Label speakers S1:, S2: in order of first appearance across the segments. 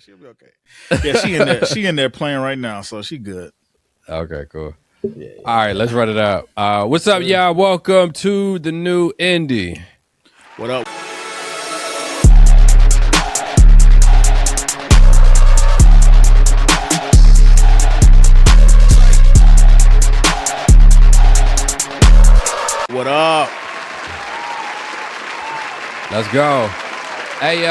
S1: She'll be okay. Yeah, she in there. She in there playing right now, so she good.
S2: Okay, cool. Yeah. All right, let's run it up. What's up, y'all? Welcome to the new indie.
S1: What up? What up?
S2: Let's go. Hey,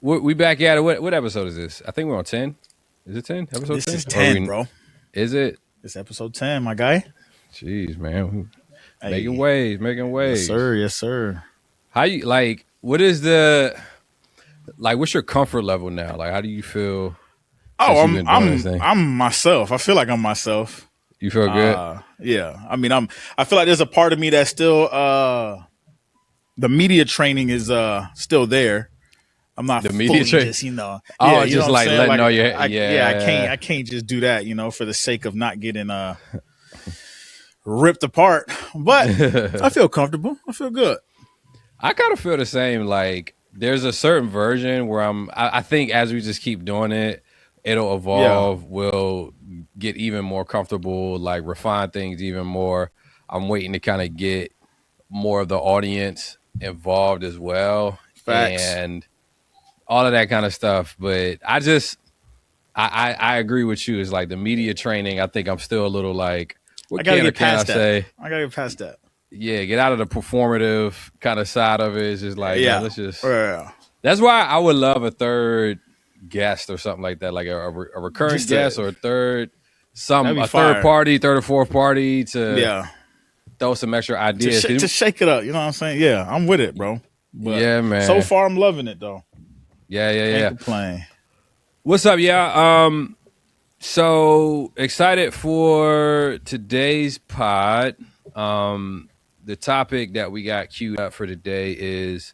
S2: we back at it. What episode is this? I think we're on 10. Is it 10? Episode 10?
S1: This is 10, bro.
S2: Is it?
S1: It's episode 10, my guy.
S2: Jeez, man.
S1: Hey.
S2: Making waves.
S1: Yes, sir. Yes, sir.
S2: How you what's your comfort level now? Like, how do you feel?
S1: I'm myself. I feel like I'm myself.
S2: You feel good?
S1: Yeah. I mean, I feel like there's a part of me that's still the media training is still there. I'm not
S2: the media training,
S1: just, you know.
S2: Oh,
S1: you
S2: just
S1: know
S2: like letting know your
S1: I can't just do that, for the sake of not getting ripped apart. But I feel comfortable. I feel good.
S2: I kind of feel the same. Like, there's a certain version where I think as we just keep doing it, it'll evolve. Yeah. We'll get even more comfortable, like refine things even more. I'm waiting to kind of get more of the audience involved as well.
S1: Facts.
S2: And all of that kind of stuff. But I agree with you. It's like the media training. I think I'm still a little like,
S1: I gotta get past that.
S2: Yeah, get out of the performative kind of side of it. It's just like, let's just.
S1: Yeah.
S2: That's why I would love a third guest or something like that, like a recurring guest or a third party, third or fourth party to throw some extra ideas
S1: to shake it up. You know what I'm saying? Yeah, I'm with it, bro. But
S2: yeah, man.
S1: So far, I'm loving it though.
S2: Yeah.
S1: Can't complain.
S2: What's up, y'all? So excited for today's pod. The topic that we got queued up for today is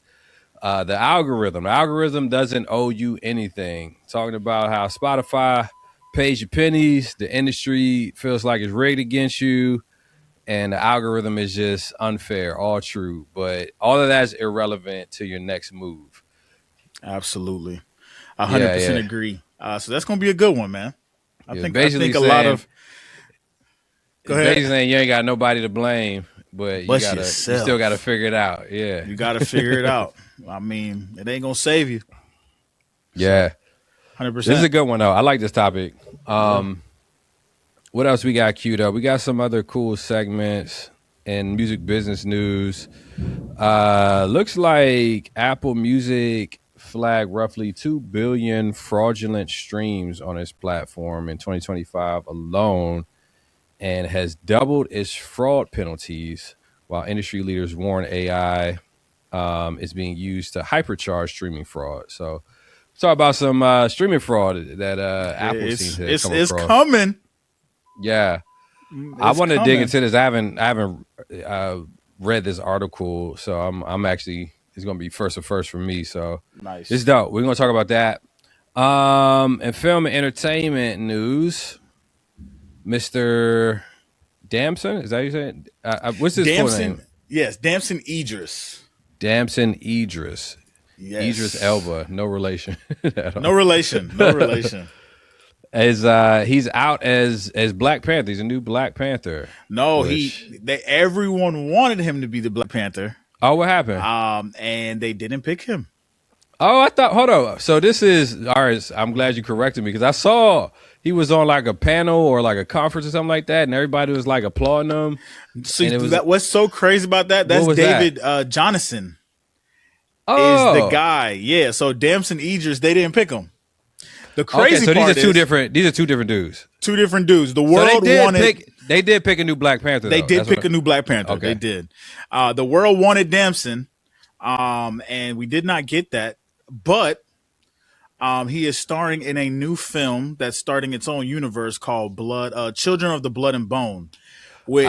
S2: the algorithm. The algorithm doesn't owe you anything. Talking about how Spotify pays you pennies, the industry feels like it's rigged against you, and the algorithm is just unfair. All true, but all of that is irrelevant to your next move.
S1: Absolutely, 100% agree. So that's gonna be a good one, man. I think a lot of.
S2: Go ahead. Basically saying you ain't got nobody to blame, but you still gotta figure it out. Yeah,
S1: you gotta figure it out. I mean, it ain't gonna save you.
S2: Yeah,
S1: 100%.
S2: This is a good one though. I like this topic. What else we got queued up? We got some other cool segments and music business news. Looks like Apple Music flagged roughly 2 billion fraudulent streams on its platform in 2025 alone, and has doubled its fraud penalties, while industry leaders warn AI is being used to hypercharge streaming fraud. So talk about some streaming fraud that Apple seems to come across.
S1: It's coming.
S2: Yeah. I want to dig into this. I haven't read this article, so I'm actually, it's going to be first for me. So
S1: nice.
S2: It's dope. We're going to talk about that. And film and entertainment news, Mr. Damson, is that you saying? What's his full name?
S1: Yes, Damson Idris.
S2: Damson Idris.
S1: Yes.
S2: Idris Elba, no relation.
S1: No relation.
S2: As he's out as Black Panther. He's a new Black Panther.
S1: No, everyone wanted him to be the Black Panther.
S2: Oh, what happened?
S1: And they didn't pick him.
S2: Oh, I thought, hold on. So this is, all right, I'm glad you corrected me, because I saw he was on like a panel or like a conference or something like that, and everybody was like applauding him.
S1: So what's so crazy about that? That's David Jonathan. Is the guy. Yeah, so Damson Idris, they didn't pick him. The crazy part
S2: these are two different dudes.
S1: Two different dudes. The world
S2: they did pick a new Black Panther.
S1: They did pick a new Black Panther. Okay. They did. The world wanted Damson, and we did not get that. But he is starring in a new film that's starting its own universe called Children of the Blood and Bone, which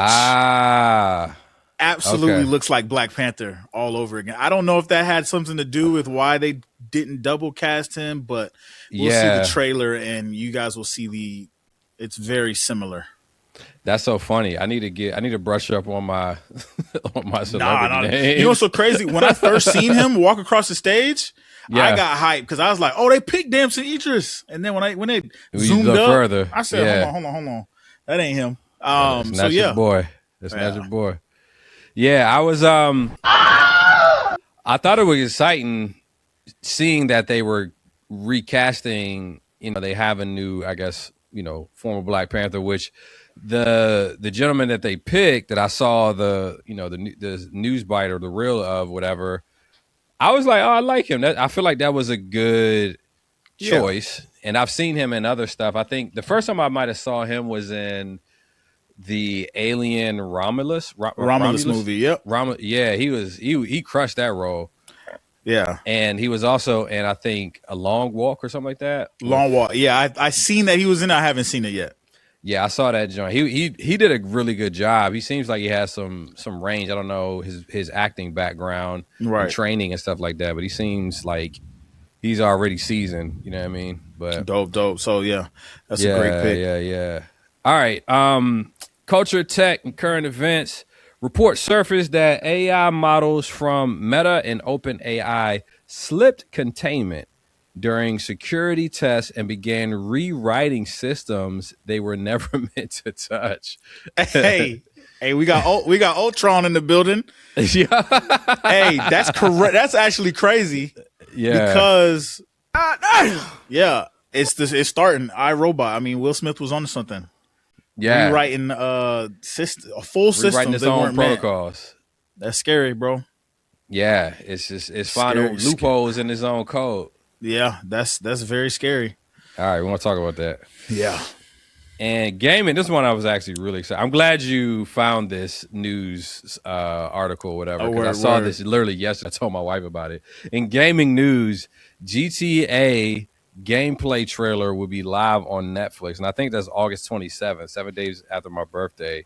S1: absolutely looks like Black Panther all over again. I don't know if that had something to do with why they didn't double cast him, but we'll see the trailer and you guys will see it's very similar.
S2: That's so funny. I need to brush up on my celebrity name.
S1: You know what's so crazy? When I first seen him walk across the stage, I got hyped because I was like, "Oh, they picked Damson Idris," and then when they zoomed up further, I said, "Hold on, that ain't him."
S2: That's not your boy. That's not your boy. Yeah, I was. I thought it was exciting seeing that they were recasting. They have a new, I guess, former Black Panther, which the gentleman that they picked, that I saw the news bite or the reel of whatever. I was like, oh, I like him. I feel like that was a good choice. And I've seen him in other stuff. I think the first time I might have saw him was in the Alien Romulus
S1: movie. Yep.
S2: He crushed that role.
S1: Yeah.
S2: And he was also in, I think, A Long Walk or something like that.
S1: Long Walk. Yeah, I seen that he was in it. I haven't seen it yet.
S2: Yeah, I saw that joint. He did a really good job. He seems like he has some range. I don't know his acting background and training and stuff like that, but he seems like he's already seasoned. You know what I mean? But
S1: dope. So yeah, that's a great pick.
S2: Yeah. All right. Culture, tech, and current events. Reports surfaced that AI models from Meta and OpenAI slipped containment during security tests and began rewriting systems they were never meant to touch.
S1: Hey, we got Ultron in the building. Hey, that's correct. That's actually crazy.
S2: Yeah,
S1: because it's starting. iRobot. I mean, Will Smith was on something.
S2: Yeah,
S1: rewriting a full system.
S2: Rewriting its own protocols.
S1: That's scary, bro.
S2: Yeah, it's finding loopholes in his own code.
S1: Yeah, that's very scary.
S2: All right, we want to talk about that.
S1: Yeah.
S2: And gaming, this one I was actually really excited. I'm glad you found this news article or whatever, because I saw this literally yesterday. I told my wife about it. In gaming news, GTA gameplay trailer will be live on Netflix, and I think that's August 27th, 7 days after my birthday.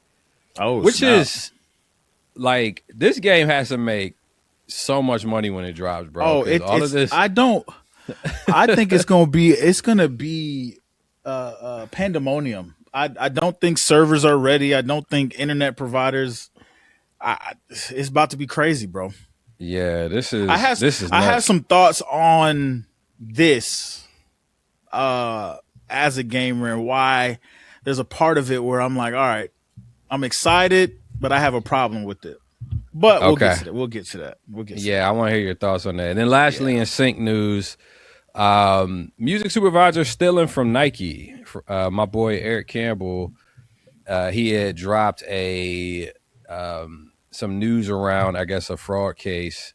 S2: Which is like, this game has to make so much money when it drops, bro.
S1: Of this. I think it's gonna be pandemonium. I don't think servers are ready. I don't think internet providers. It's about to be crazy, bro.
S2: Yeah, this is.
S1: I have some thoughts on this as a gamer, and why there's a part of it where I'm like, all right, I'm excited, but I have a problem with it. But we'll get to that.
S2: I want to hear your thoughts on that. And then lastly, in sync news, music supervisor stealing from Nike. My boy Eric Campbell, he had dropped some news around, I guess, a fraud case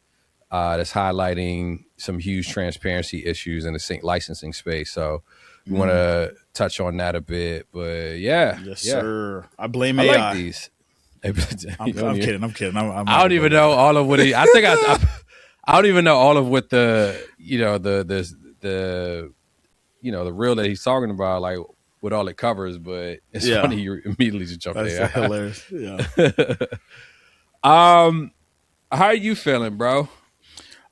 S2: that's highlighting some huge transparency issues in the sync licensing space. So we want to touch on that a bit. But
S1: sir. I blame AI.
S2: Like these.
S1: I'm kidding.
S2: I don't even know all of what I think I don't even know all of what the reel that he's talking about, like what all it covers, but it's funny you immediately just jump there.
S1: That's hilarious. Yeah.
S2: How are you feeling, bro?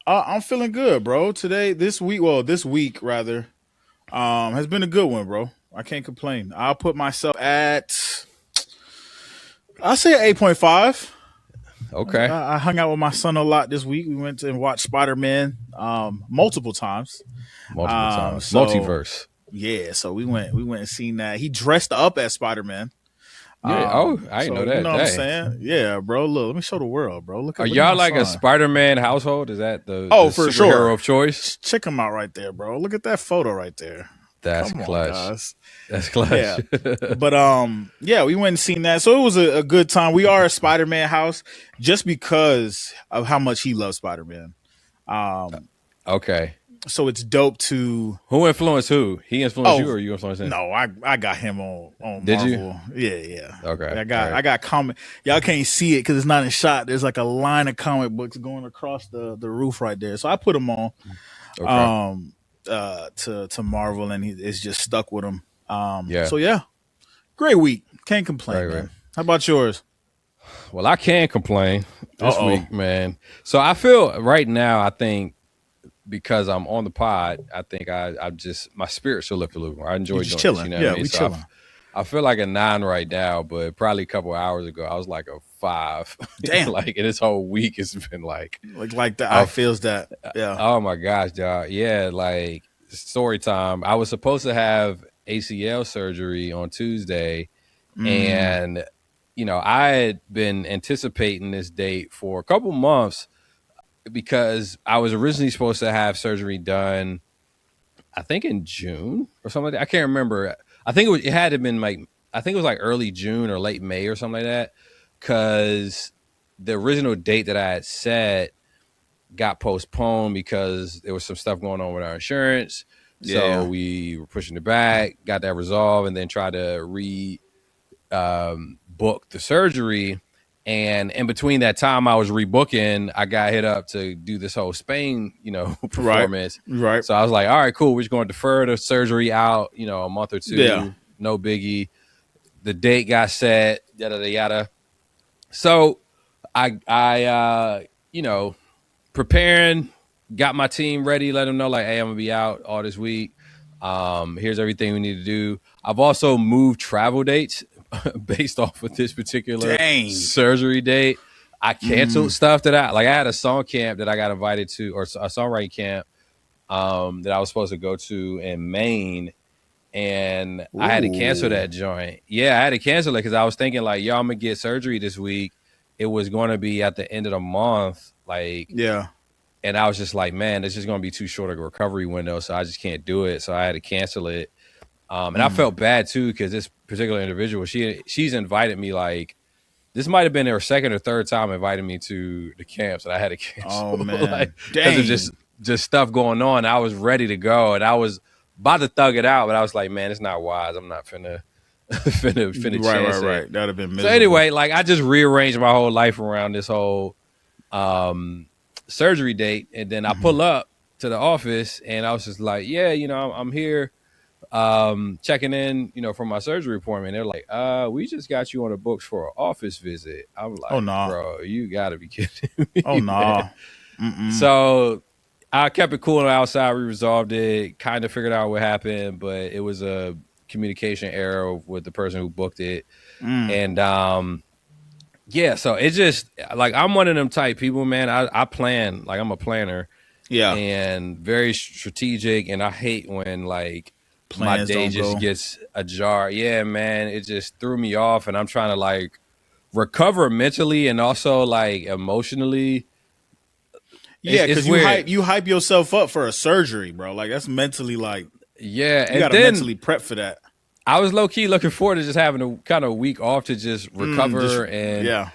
S1: I'm feeling good, bro. This week rather, has been a good one, bro. I can't complain. I'll put myself at, I'll say 8.5.
S2: Okay.
S1: I hung out with my son a lot this week. We went and watched Spider-Man multiple times.
S2: Multiverse.
S1: Yeah, so we went and seen that. He dressed up as Spider-Man.
S2: Yeah. I didn't know that.
S1: You know what I'm saying? Yeah, bro. Look, let me show the world, bro. Look.
S2: Are y'all like a Spider-Man household? Is that the
S1: for
S2: superhero
S1: sure
S2: of choice?
S1: Check him out right there, bro. Look at that photo right there.
S2: That's clutch. That's clutch.
S1: Yeah. But we went and seen that. So it was a good time. We are a Spider-Man house just because of how much he loves Spider-Man.
S2: Okay.
S1: So it's dope to.
S2: Who influenced who? He influenced you, or you influenced him?
S1: No, I got him on
S2: Did
S1: Marvel.
S2: you?
S1: Yeah.
S2: Okay.
S1: I got comic. Y'all can't see it because it's not in shot. There's like a line of comic books going across the roof right there. So I put him on.
S2: Okay.
S1: To Marvel, and it's just stuck with him. So great week. Can't complain, man. How about yours?
S2: Well, I can't complain this week, man. So I feel right now, I think because I'm on the pod, I think I just, my spirits should lift a little more. I enjoy doing
S1: chilling.
S2: this, you know what I mean?
S1: We chilling.
S2: I feel like a 9 right now, but probably a couple hours ago I was like a 5.
S1: Damn.
S2: Like, and this whole week it's been like
S1: the eye feels that. Yeah.
S2: Oh my gosh, dog. Yeah, like story time. I was supposed to have ACL surgery on Tuesday, and I had been anticipating this date for a couple months because I was originally supposed to have surgery done, I think in June or something like that. I can't remember. I think it had to been like, I think it was like early June or late May or something like that, because the original date that I had set got postponed because there was some stuff going on with our insurance. So we were pushing it back, got that resolved, and then tried to book the surgery. And in between that time I was rebooking, I got hit up to do this whole Spain, performance.
S1: Right.
S2: So I was like, all right, cool. We're just going to defer the surgery out, a month or two.
S1: Yeah.
S2: No biggie. The date got set, yada, yada, yada. So I preparing, got my team ready, let them know like, hey, I'm gonna be out all this week. Here's everything we need to do. I've also moved travel dates based off of this particular surgery date. I canceled stuff that I had a song camp that I got invited to, or a songwriting camp that I was supposed to go to in Maine, and I had to cancel that joint. Yeah, I had to cancel it because I was thinking like, yo, I'm gonna get surgery this week. It was going to be at the end of the month, and I was just like, man, this is going to be too short of a recovery window, so I just can't do it. So I had to cancel it. And I felt bad too because this particular individual, she's invited me, like, this might have been her second or third time inviting me to the camps, and I had to cancel.
S1: Oh man,
S2: because of just stuff going on. I was ready to go, and I was about to thug it out, but I was like, man, it's not wise. I'm not finna chance it.
S1: Right. That'd have been miserable.
S2: So anyway, like, I just rearranged my whole life around this whole surgery date, and then I pull up to the office, and I was just like, yeah, I'm here checking in, for my surgery appointment. They're like, we just got you on the books for an office visit. I'm like, oh, no. Bro, you gotta be kidding me.
S1: Oh no.
S2: So I kept it cool on the outside. We resolved it, kind of figured out what happened, but it was a communication error with the person who booked it. And so it just, like, I'm one of them type people, man. I plan, like, I'm a planner.
S1: Yeah.
S2: And very strategic, and I hate when, like,
S1: plans
S2: my day just gets ajar. Yeah, man, it just threw me off, and I'm trying to, like, recover mentally and also, like, emotionally.
S1: Yeah, because you hype yourself up for a surgery, bro. Like, that's mentally, like,
S2: yeah,
S1: you gotta mentally prep for that.
S2: I was low key looking forward to just having a kind of week off to just recover and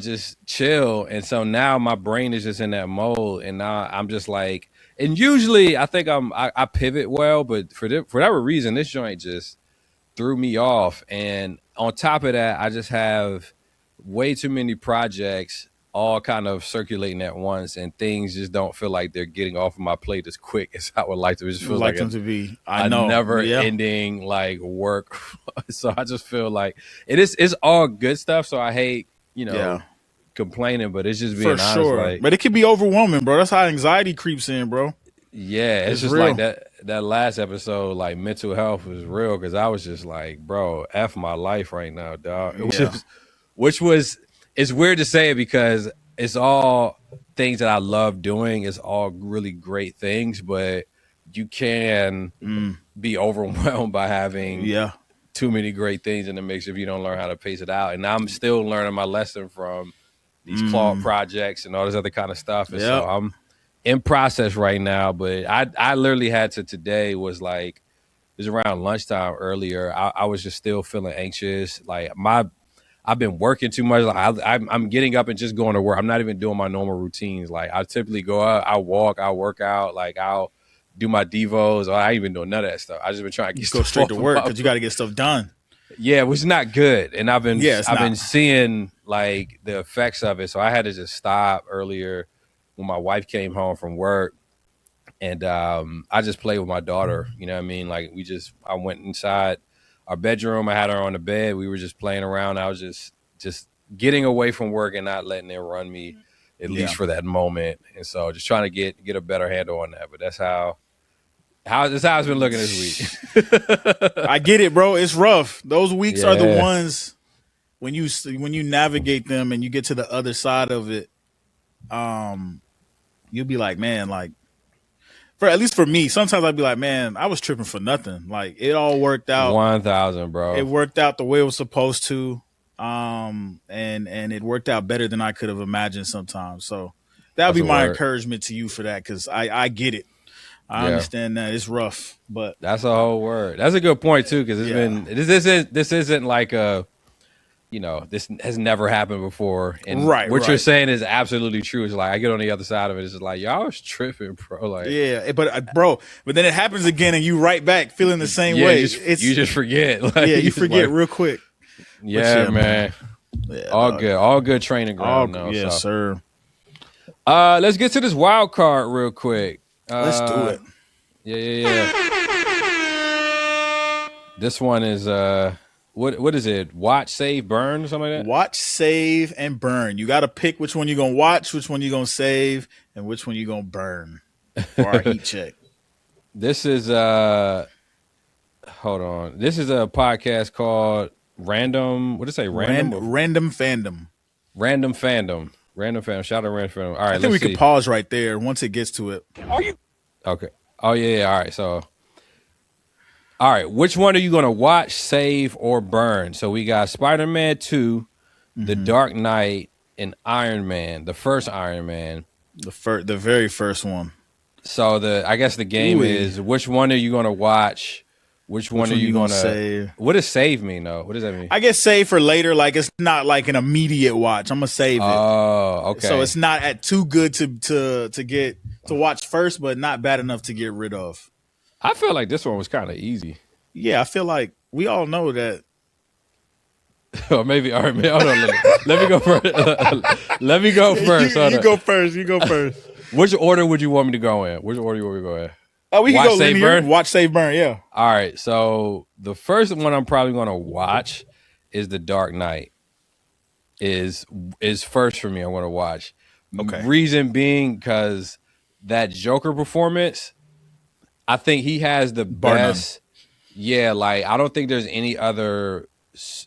S2: just chill. And so now my brain is just in that mode, and now I'm just like, and usually I think I pivot well, but for whatever reason, this joint just threw me off. And on top of that, I just have way too many projects all kind of circulating at once, and things just don't feel like they're getting off of my plate as quick as I would like to. It just feels like
S1: them to be.
S2: I know, never ending like work. So I just feel like it's all good stuff. So I hate, complaining, but it's just being honest.
S1: Sure. Like, but it can be overwhelming, bro. That's how anxiety creeps in, bro.
S2: Yeah, it's just real. Like that last episode, like, mental health was real, because I was just like, bro, F my life right now, dog. Which was, it's weird to say it because it's all things that I love doing. It's all really great things, but you can be overwhelmed by having too many great things in the mix if you don't learn how to pace it out. And I'm still learning my lesson from these Claude projects and all this other kind of stuff. And so I'm in process right now, but I literally had to, today was like, it was around lunchtime earlier. I was just still feeling anxious. Like, I've been working too much. Like, I'm getting up and just going to work. I'm not even doing my normal routines. Like, I typically go out, I walk, I work out, like, I'll do my devos. I ain't even doing none of that stuff. I just been trying to
S1: go straight to work because you got to get stuff done.
S2: Yeah, which is not good. And I've been seeing, like, the effects of it. So I had to just stop earlier when my wife came home from work. And I just played with my daughter. You know what I mean? Like, I went inside our bedroom. I had her on the bed. We were just playing around. I was just getting away from work and not letting it run me, at least for that moment. And so just trying to get a better handle on that. But that's how How it's been looking this week.
S1: I get it, bro. It's rough. Those weeks are the ones when you navigate them and you get to the other side of it. You'll be like, man, like at least for me, sometimes I'd be like, man, I was tripping for nothing. Like it all worked out.
S2: 1,000, bro.
S1: It worked out the way it was supposed to. And it worked out better than I could have imagined sometimes. So that would be my encouragement to you for that, because I get it. I understand that it's rough, but
S2: that's a whole word. That's a good point too, because this isn't like a, this has never happened before, and what you're saying is absolutely true. It's like I get on the other side of it, it's just like y'all was tripping, bro. Like
S1: but then it happens again, and you right back feeling the same way.
S2: You just forget. Like,
S1: you forget real quick.
S2: Yeah, man. Yeah, all good training ground.
S1: Yes, sir.
S2: Let's get to this wild card real quick.
S1: Let's do it.
S2: Yeah. This one is what is it? Watch, save, burn, or something like that?
S1: Watch, save, and burn. You got to pick which one you're gonna watch, which one you're gonna save, and which one you're gonna burn for our heat check.
S2: This is hold on. This is a podcast called Random. What did it say?
S1: Random Fandom.
S2: Random Fandom. Shout out Random Fandom. All right,
S1: I think we can pause right there once it gets to it.
S2: Are you okay? Oh yeah. All right. So, all right. Which one are you gonna watch, save, or burn? So we got Spider-Man 2, The Dark Knight, and Iron Man. The first Iron Man.
S1: The very first one.
S2: So I guess the game is, which one are you gonna watch? Which one are you gonna
S1: save?
S2: What does save mean though? What does that mean?
S1: I guess save for later. Like it's not like an immediate watch. I'm gonna save it.
S2: Oh, okay.
S1: So it's not at too good to watch first, but not bad enough to get rid of.
S2: I feel like this one was kind of easy.
S1: Yeah, I feel like we all know that.
S2: Or maybe. All right, man, hold on. Let me go first. Let me go first.
S1: You go first. You go first.
S2: Which order would you want me to go in? Which order you want me to go in?
S1: Oh, we can go linear. Watch, save, burn. Yeah.
S2: All right. So the first one I'm probably going to watch is The Dark Knight. Is first for me. I want to watch.
S1: Okay.
S2: Reason being because that Joker performance, I think he has the best. Yeah, like I don't think there's any other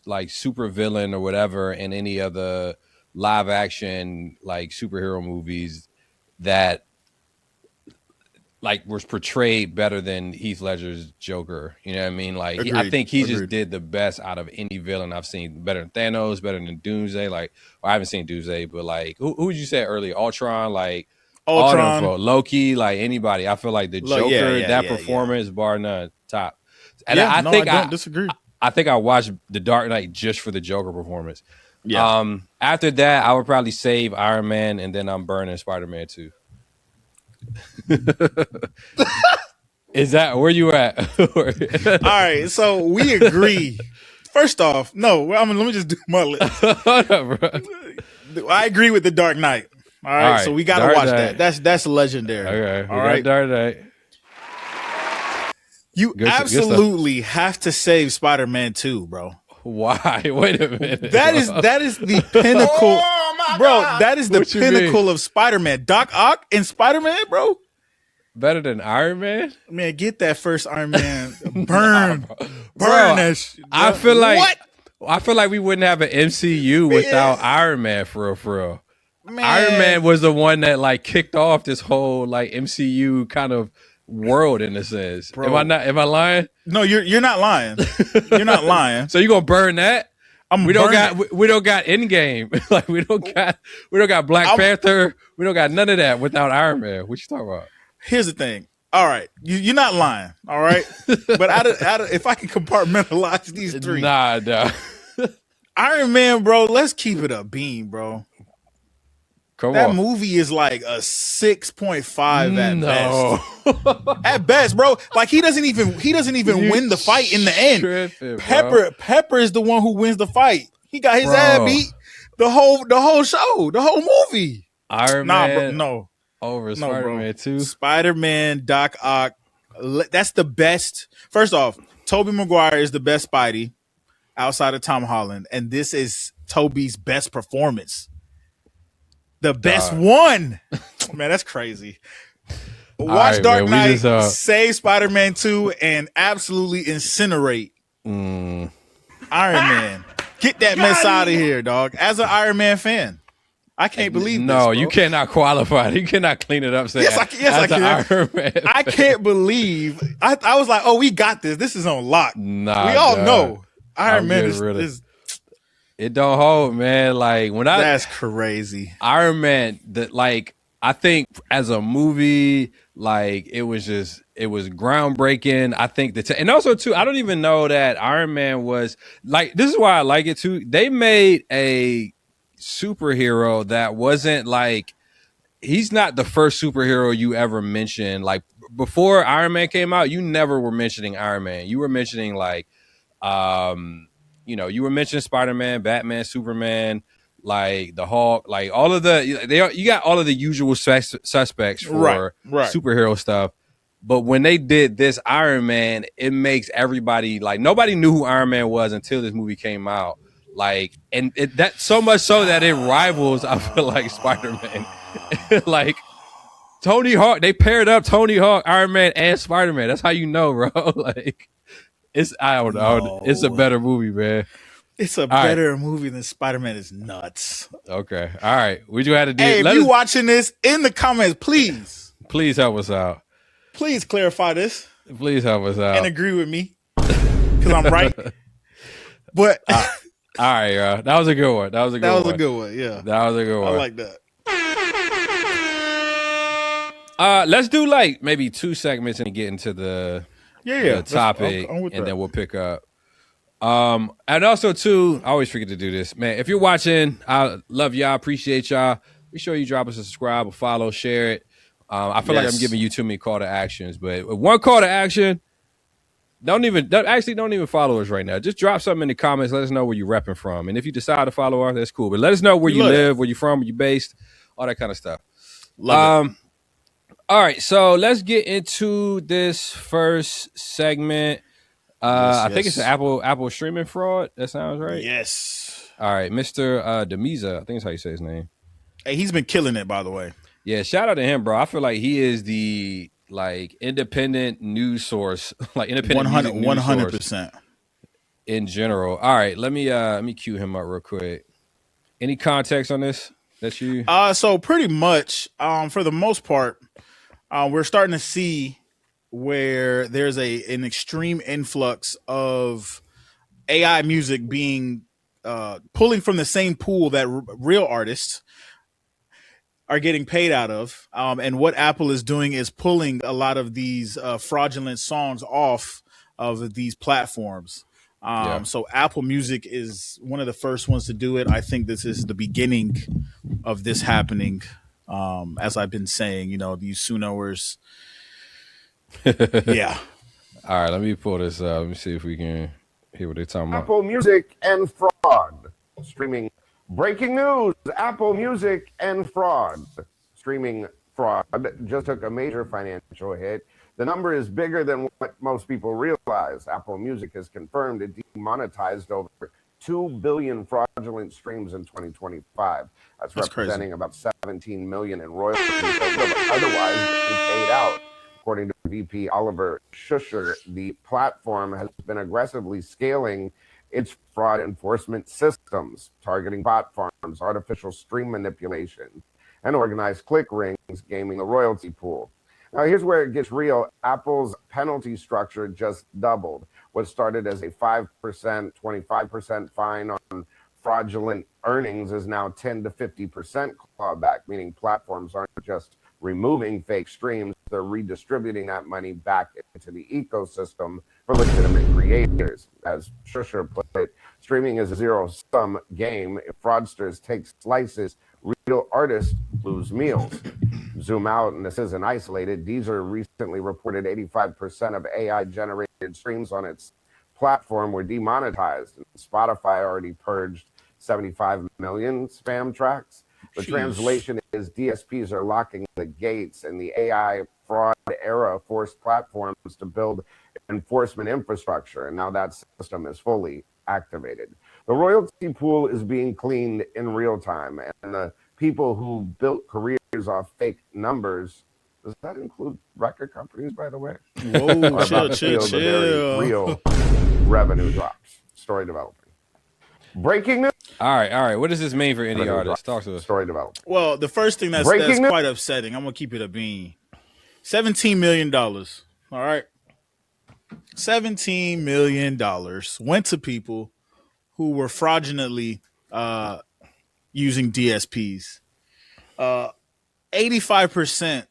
S2: like super villain or whatever in any other live action like superhero movies that like was portrayed better than Heath Ledger's Joker. You know what I mean? Like I think he just did the best out of any villain I've seen. Better than Thanos, better than Doomsday. Like I haven't seen Doomsday, but like who would you say earlier? Ultron, like
S1: Ultron,
S2: Loki, like anybody. I feel like the Joker, performance, bar none, top. And I
S1: don't disagree.
S2: I think I watched The Dark Knight just for the Joker performance.
S1: Yeah.
S2: After that, I would probably save Iron Man, and then I'm burning Spider-Man 2. Is that where you at?
S1: All right, so we agree. First off, no, let me just do my list. I agree with The Dark Knight. All right, so we got to watch that. That's legendary.
S2: Okay,
S1: all right,
S2: Dark Knight.
S1: You absolutely have to save Spider-Man 2, bro.
S2: Why? Wait a minute.
S1: That is the pinnacle, bro. That is the pinnacle of Spider-Man. Doc Ock and Spider-Man, bro.
S2: Better than Iron Man?
S1: Man, get that first Iron Man. Burn that shit.
S2: I feel like we wouldn't have an MCU without Iron Man for real. Man. Iron Man was the one that like kicked off this whole like MCU kind of world in a sense. Bro. Am I lying?
S1: No, you're not lying. You're not lying.
S2: So you gonna burn that? We don't got Endgame. Like we don't got Black Panther. We don't got none of that without Iron Man. What you talking about?
S1: Here's the thing. All right, you're not lying. All right, but out of if I can compartmentalize these three,
S2: nah.
S1: Iron Man, bro. Let's keep it a beam, bro. That movie is like a 6.5 at best. At best, bro. Like he doesn't even win the fight in the end. Pepper is the one who wins the fight. He got his ass beat the whole show, the whole movie.
S2: Iron Man,
S1: bro, no.
S2: Over Spider-Man 2.
S1: Spider-Man, Doc Ock. That's the best. First off, Tobey Maguire is the best Spidey outside of Tom Holland, and this is Tobey's best performance. The best one. Man, that's crazy. Watch
S2: right,
S1: Dark
S2: man,
S1: Knight, save Spider-Man 2, and absolutely incinerate Iron Man. Get that mess out of here, dog. As an Iron Man fan, I can't believe this, bro.
S2: You cannot qualify. You cannot clean it up.
S1: Yes, I can.
S2: Iron Man
S1: I can't believe. I was like, oh, we got this. This is on lock.
S2: Nah,
S1: we all know Iron Man is
S2: it don't hold, man. Like
S1: that's crazy.
S2: Iron Man, I think as a movie, like it was groundbreaking. I think and also too, I don't even know that Iron Man was like, this is why I like it too. They made a superhero that wasn't like, he's not the first superhero you ever mentioned. Like before Iron Man came out, you never were mentioning Iron Man. You were mentioning like, you were mentioning Spider-Man, Batman, Superman, like the Hulk, like all of you got all of the usual suspects for superhero stuff. But when they did this Iron Man, it makes everybody, like, nobody knew who Iron Man was until this movie came out. Like, and that so much so that it rivals, I feel like, Spider-Man. Like Tony Hawk, they paired up Tony Hawk, Iron Man, and Spider-Man. That's how you know, bro. Like, I don't know. No. It's a better movie, man.
S1: It's a better movie than Spider-Man is nuts.
S2: Okay. All right. We do have to do.
S1: Hey, if you watching this, in the comments, please
S2: help us out.
S1: Please clarify this.
S2: Please help us out.
S1: And agree with me. Because I'm right. But
S2: all right, that was a good one. That was a good
S1: one, yeah.
S2: That was a good one.
S1: I like that.
S2: Let's do like maybe 2 segments and get into the topic, and then we'll pick up. And also too, I always forget to do this, man. If you're watching, I love y'all, appreciate y'all. Be sure you drop us a subscribe, a follow, share it. I feel like I'm giving you too many call to actions, but one call to action, don't even follow us right now. Just drop something in the comments. Let us know where you're repping from, and if you decide to follow us, that's cool. But let us know where you live, where you're from, where you're based, all that kind of stuff.
S1: Love it.
S2: All right, so let's get into this first segment. I think it's an Apple streaming fraud. That sounds right.
S1: Yes.
S2: All right, Mr. Demiza, I think that's how you say his name.
S1: Hey, he's been killing it, by the way.
S2: Yeah, shout out to him, bro. I feel like he is the independent news source, like independent
S1: 100%
S2: in general. All right, let me cue him up real quick. Any context on this? That's you.
S1: So pretty much, for the most part, we're starting to see where there's an extreme influx of AI music being pulling from the same pool that real artists are getting paid out of. And what Apple is doing is pulling a lot of these fraudulent songs off of these platforms. So Apple Music is one of the first ones to do it. I think this is the beginning of this happening. As I've been saying, these Sunoers. Yeah.
S2: All right, let me pull this up. Let me see if we can hear what they're talking about.
S3: Apple Music and fraud. Streaming breaking news. Apple Music and fraud. Streaming fraud just took a major financial hit. The number is bigger than what most people realize. Apple Music has confirmed it demonetized over 2 billion fraudulent streams in 2025. That's representing crazy. About 17 million in royalties that would have otherwise been paid out. According to VP Oliver Schusser, the platform has been aggressively scaling its fraud enforcement systems, targeting bot farms, artificial stream manipulation, and organized click rings, gaming the royalty pool. Now, here's where it gets real. Apple's penalty structure just doubled. What started as a 5%, 25% fine on fraudulent earnings is now 10 to 50% clawback, meaning platforms aren't just removing fake streams, they're redistributing that money back into the ecosystem for legitimate creators. As Schusser put it, streaming is a zero-sum game. If fraudsters take slices, real artists lose meals. Zoom out, and this isn't isolated. Deezer recently reported 85% of AI-generated streams on its platform were demonetized. And Spotify already purged 75 million spam tracks. The translation is DSPs are locking the gates, and the AI fraud era forced platforms to build enforcement infrastructure, and now that system is fully activated. The royalty pool is being cleaned in real time, and the people who built careers off fake numbers Does that include record companies, by the way?
S1: Whoa,
S3: Are about to feel the very real revenue drops. Story developing. Breaking news.
S2: All right. What does this mean for indie artists? Talk to us.
S3: Story developing.
S1: Well, the first thing that's quite upsetting, I'm going to keep it a bean. $17 million. All right. $17 million went to people who were fraudulently using DSPs. 85%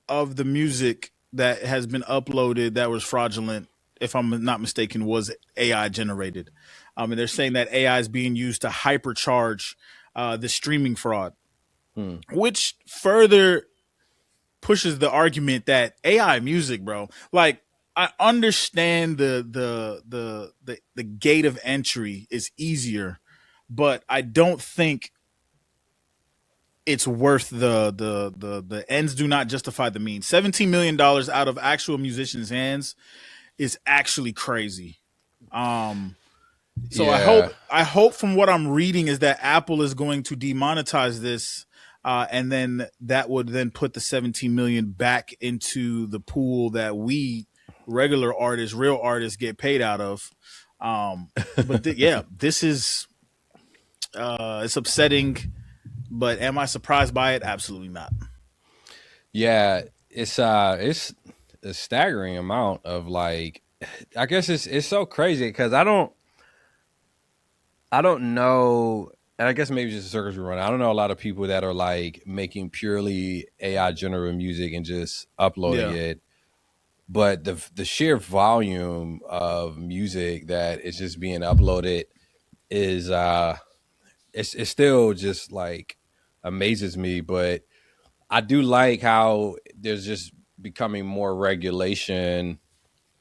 S1: of the music that has been uploaded that was fraudulent, if I'm not mistaken, was AI generated. And they're saying that AI is being used to hypercharge the streaming fraud, which further pushes the argument that AI music, bro. Like, I understand the gate of entry is easier, but I don't think it's worth the ends do not justify the means. $17 million out of actual musicians' hands is actually crazy. So yeah. I hope from what I'm reading is that Apple is going to demonetize this, and then that would then put the 17 million back into the pool that we regular artists, real artists, get paid out of. But this is it's upsetting. But am I surprised by it? Absolutely not.
S2: Yeah, it's a staggering amount of, like, I guess it's so crazy because I don't know, and I guess maybe just the circles we run. I don't know a lot of people that are like making purely AI generative music and just uploading it. But the sheer volume of music that is just being uploaded is it's still just like amazes me. But I do like how there's just becoming more regulation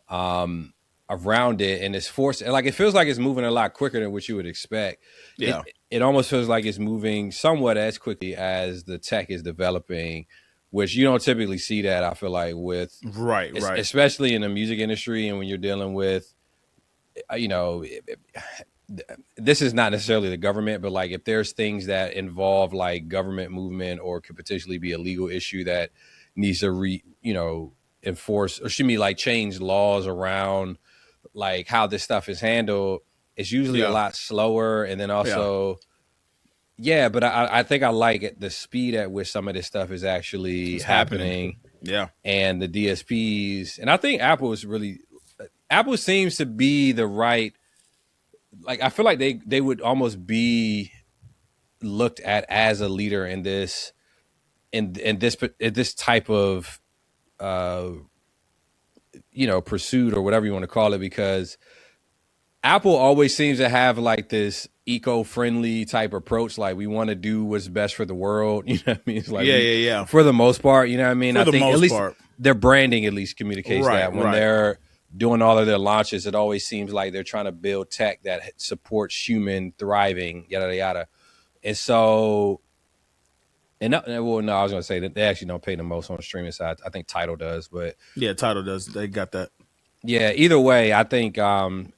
S2: around it, and it's forced. Like, it feels like it's moving a lot quicker than what you would expect.
S1: Yeah,
S2: it almost feels like it's moving somewhat as quickly as the tech is developing, which you don't typically see that. I feel like with
S1: right,
S2: especially in the music industry, and when you're dealing with, this is not necessarily the government, but like if there's things that involve like government movement or could potentially be a legal issue that needs to enforce, or should be like change laws around like how this stuff is handled, it's usually a lot slower. And then also, but I think I like it, the speed at which some of this stuff is actually happening.
S1: Yeah.
S2: And the DSPs, and I think Apple seems to be the right, like, I feel like they would almost be looked at as a leader in this type of pursuit, or whatever you want to call it, because Apple always seems to have like this eco-friendly type approach. Like, we want to do what's best for the world. You know what I mean? It's like for the most part, you know what I mean? I think at least their branding at least communicates that when they're doing all of their launches, it always seems like they're trying to build tech that supports human thriving, yada, yada. And so, I was going to say that they actually don't pay the most on the streaming side. I think Tidal does, but
S1: yeah, Tidal does. They got that.
S2: Yeah. Either way, I think I'm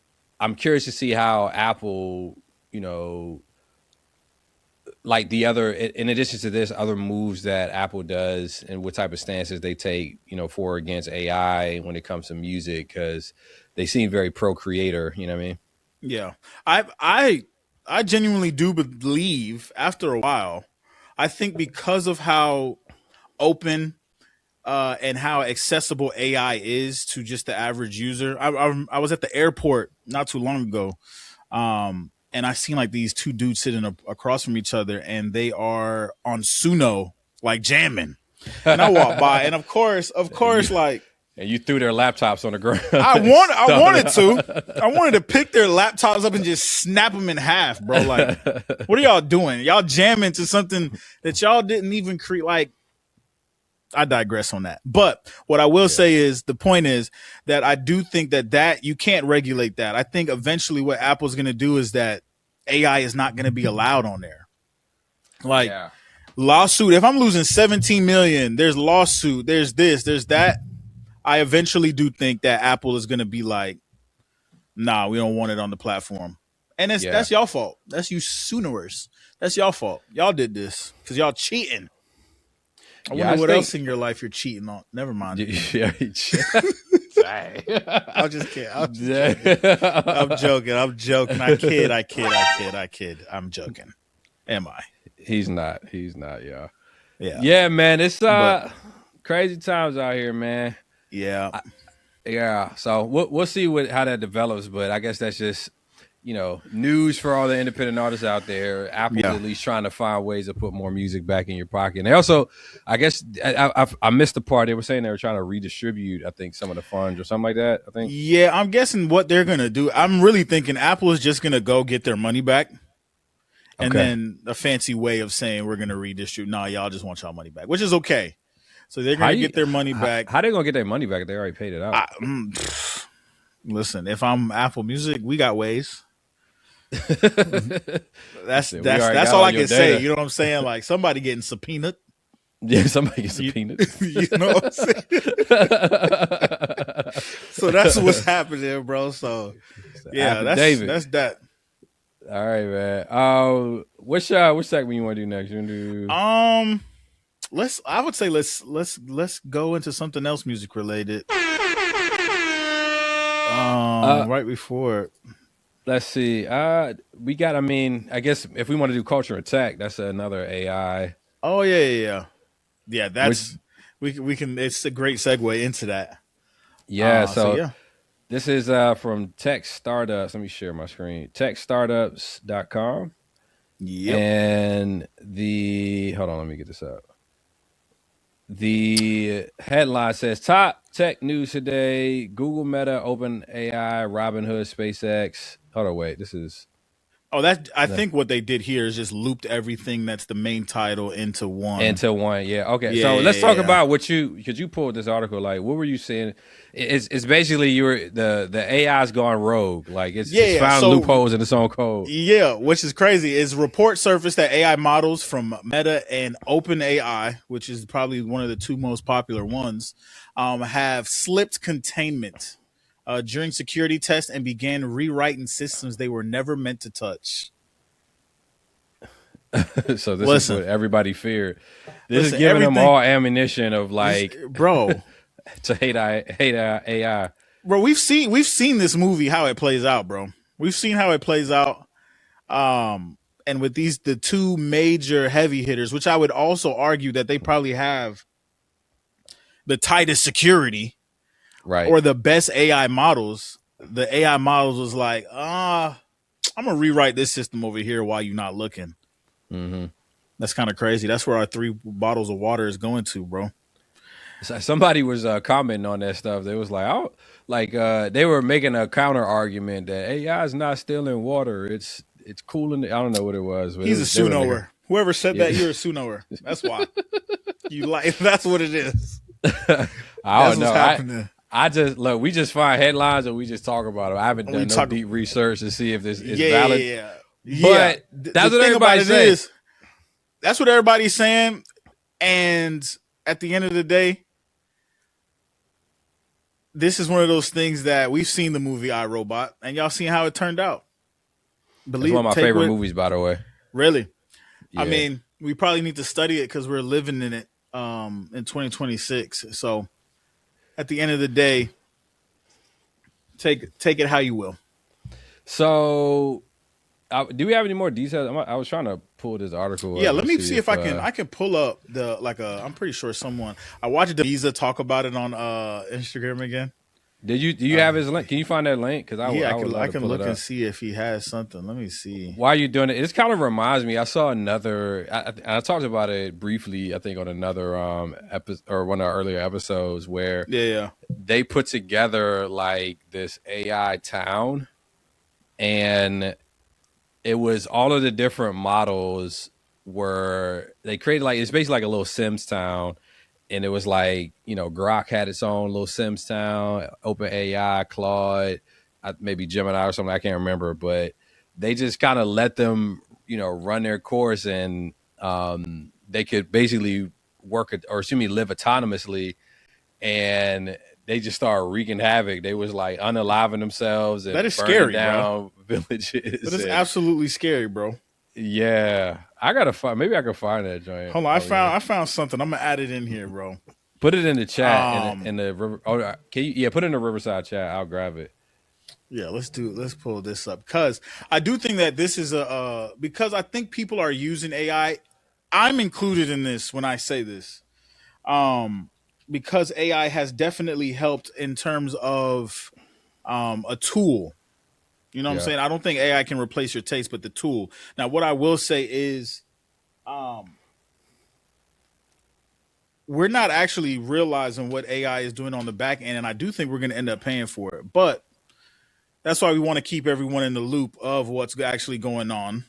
S2: curious to see how Apple, like the other, in addition to this, other moves that Apple does and what type of stances they take, for or against AI when it comes to music, because they seem very pro creator. You know what I mean?
S1: Yeah, I genuinely do believe after a while, I think because of how open and how accessible AI is to just the average user. I was at the airport not too long ago, and I seen like these two dudes sitting across from each other, and they are on Suno, like jamming. And I walked by, and of course, like.
S2: And you threw their laptops on the ground.
S1: I wanted to pick their laptops up and just snap them in half, bro. Like, what are y'all doing? Y'all jamming to something that y'all didn't even create. Like, I digress on that. But what I will say is, the point is that I do think that you can't regulate that. I think eventually what Apple's going to do is that AI is not going to be allowed on there. Like, lawsuit. If I'm losing 17 million, there's lawsuit, there's this, there's that. I eventually do think that Apple is going to be like, nah, we don't want it on the platform. And that's y'all fault. That's you Sooners. That's y'all fault. Y'all did this because y'all cheating. I wonder what else in your life you're cheating on. Never mind. I'm just kidding. I'm joking. I kid. I'm joking. Am I?
S2: He's not, y'all.
S1: Yeah.
S2: Yeah, man. It's crazy times out here, man.
S1: Yeah.
S2: Yeah. So we'll see how that develops, but I guess that's just, news for all the independent artists out there. Apple's at least trying to find ways to put more music back in your pocket. And they also, I guess, I missed the part. They were saying they were trying to redistribute, I think, some of the funds or something like that, I think.
S1: Yeah, I'm guessing what they're going to do. I'm really thinking Apple is just going to go get their money back. And then a fancy way of saying we're going to redistribute. Nah, y'all just want y'all money back, which is okay. So they're going to get their money back.
S2: How they going to get their money back if they already paid it out?
S1: Listen, if I'm Apple Music, we got ways. That's all I can say. You know what I'm saying? Like somebody getting subpoenaed.
S2: Yeah, somebody gets subpoenaed.
S1: You know what I'm saying? So that's what's happening, bro. So yeah, that's that.
S2: All right, man. What segment you want to do next? You want to do?
S1: I would say let's go into something else music related. Right before it.
S2: Let's see. We got. I mean, I guess if we want to do culture attack, that's another AI.
S1: Oh yeah. That's we can. It's a great segue into that.
S2: Yeah. So this is from Tech Startups. Let me share my screen. TechStartups.com.
S1: Yeah.
S2: And hold on. Let me get this up. The headline says top tech news today: Google, Meta, OpenAI, Robinhood, SpaceX. Hold on, wait. This is.
S1: Oh, I think what they did here is just looped everything that's the main title into one.
S2: Yeah. Okay. Yeah, so let's talk about because you pulled this article. Like, what were you saying? It's basically the AI's gone rogue. Like it's found loopholes in its own code.
S1: Yeah, which is crazy. Is report surfaced that AI models from Meta and OpenAI, which is probably one of the two most popular ones, have slipped containment during security tests and began rewriting systems they were never meant to touch.
S2: So this is what everybody feared. This is giving them all ammunition of
S1: bro,
S2: to hate AI.
S1: Bro, we've seen this movie how it plays out, bro. We've seen how it plays out. And with the two major heavy hitters, which I would also argue that they probably have the tightest security.
S2: Right.
S1: Or the best AI models, the AI models was like, I'm going to rewrite this system over here while you're not looking.
S2: Mm-hmm.
S1: That's kind of crazy. That's where our 3 bottles of water is going to, bro.
S2: So somebody was commenting on that stuff. They was like, they were making a counter argument that AI is not stealing water. It's cooling. I don't know what it was.
S1: He's a Sunoer. Whoever said that, you're a Sunoer. That's why. That's what it is.
S2: I don't know. I just we just find headlines and we just talk about them. I haven't done no deep research to see if this is valid.
S1: Yeah.
S2: But that's what everybody's saying.
S1: That's what everybody's saying. And at the end of the day, this is one of those things that we've seen the movie iRobot, and y'all seen how it turned out.
S2: It's one of my favorite movies, by the way.
S1: Really? Yeah. I mean, we probably need to study it because we're living in it in 2026. So at the end of the day, take it how you will.
S2: So, do we have any more details? I was trying to pull this article.
S1: Yeah, let me see if I can pull up I'm pretty sure I watched Visa talk about it on Instagram again.
S2: Do you have his link? Can you find that link? Because
S1: I can look and see if he has something. Let me see.
S2: While you're doing it, it kind of reminds me. I saw another. I talked about it briefly. I think on another episode or one of our earlier episodes where they put together like this AI town, and it was all of the different models were they created it's basically like a little Sims town. And it was like, Grok had its own little Sims town, OpenAI, Claude, maybe Gemini or something. I can't remember. But they just kind of let them, run their course. And they could basically live autonomously. And they just started wreaking havoc. They was like unaliving themselves and
S1: that is scary,
S2: down
S1: bro.
S2: Villages.
S1: That is absolutely scary, bro.
S2: Yeah, I gotta find. Maybe I can find that joint.
S1: Hold on, I found something. I'm gonna add it in here, bro.
S2: Put it in the chat in the river. Oh, can you? Yeah, put it in the Riverside chat. I'll grab it.
S1: Yeah, let's pull this up because I do think that this is because I think people are using AI. I'm included in this when I say this, because AI has definitely helped in terms of a tool. You know what I'm saying? I don't think AI can replace your taste, but the tool. Now, what I will say is, we're not actually realizing what AI is doing on the back end, and I do think we're going to end up paying for it. But that's why we want to keep everyone in the loop of what's actually going on.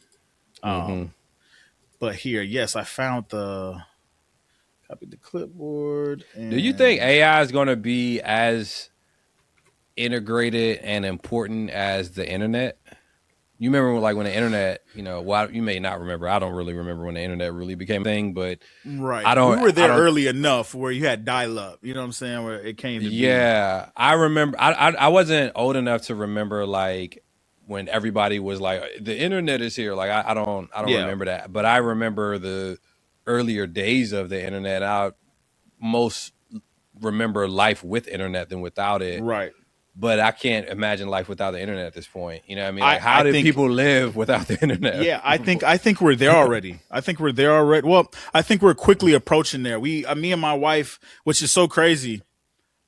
S1: But here, yes, I found copied the clipboard.
S2: Do you think AI is going to be as integrated and important as the internet? You remember like when the internet, well, you may not remember. I don't really remember when the internet really became a thing, but
S1: right. We were there early enough where you had dial-up, you know what I'm saying, where it came to be.
S2: Yeah, I remember. I wasn't old enough to remember like when everybody was like, the internet is here. Like I don't remember that, but I remember the earlier days of the internet. I most remember life with internet than without it.
S1: Right.
S2: But I can't imagine life without the internet at this point. You know what I mean? Like, how did people live without the internet?
S1: Yeah, I think we're there already. Well, I think we're quickly approaching there. Me and my wife, which is so crazy.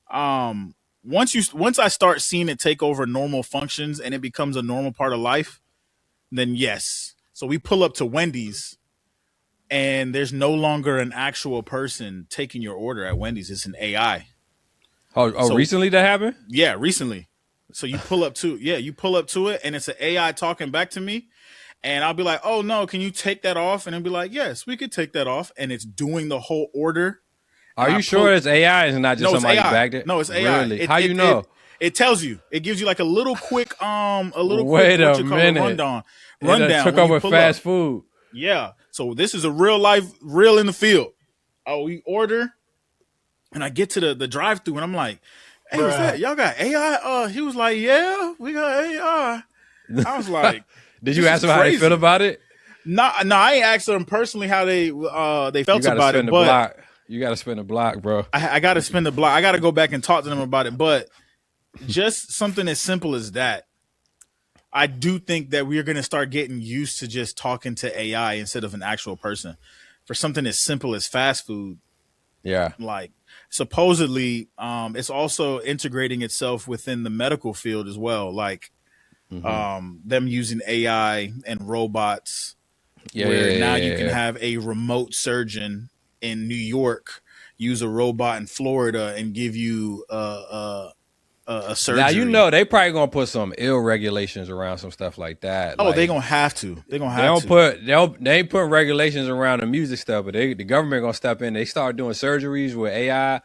S1: Once I start seeing it take over normal functions and it becomes a normal part of life, then yes. So we pull up to Wendy's and there's no longer an actual person taking your order at Wendy's. It's an AI.
S2: So, recently that happened?
S1: Yeah, recently. So you pull up to it and it's an AI talking back to me. And I'll be like, oh no, can you take that off? And it'll be like, yes, we could take that off. And it's doing the whole order.
S2: Are you sure it's AI and not just somebody bagged it?
S1: No, it's AI.
S2: Really? How you know?
S1: It tells you. It gives you like a little quick rundown.
S2: It took over fast food.
S1: Yeah. So this is a real in the field. Oh, we order. And I get to the drive-thru and I'm like, hey, what's that? Y'all got AI? He was like, yeah, we got AI. I was like,
S2: did you ask them how they feel about it?
S1: No, I ain't asked them personally how they felt about it.
S2: But you got to spin the block, bro.
S1: I got to spin the block. I got to go back and talk to them about it. But just something as simple as that, I do think that we're going to start getting used to just talking to AI instead of an actual person. For something as simple as fast food.
S2: Yeah.
S1: Like, supposedly, it's also integrating itself within the medical field as well. Like, them using AI and robots, where now you can have a remote surgeon in New York use a robot in Florida and give you a surgery.
S2: Now they probably gonna put some ill regulations around some stuff like that.
S1: Oh, they gonna have to. They
S2: ain't put regulations around the music stuff, but the government gonna step in. They start doing surgeries with AI,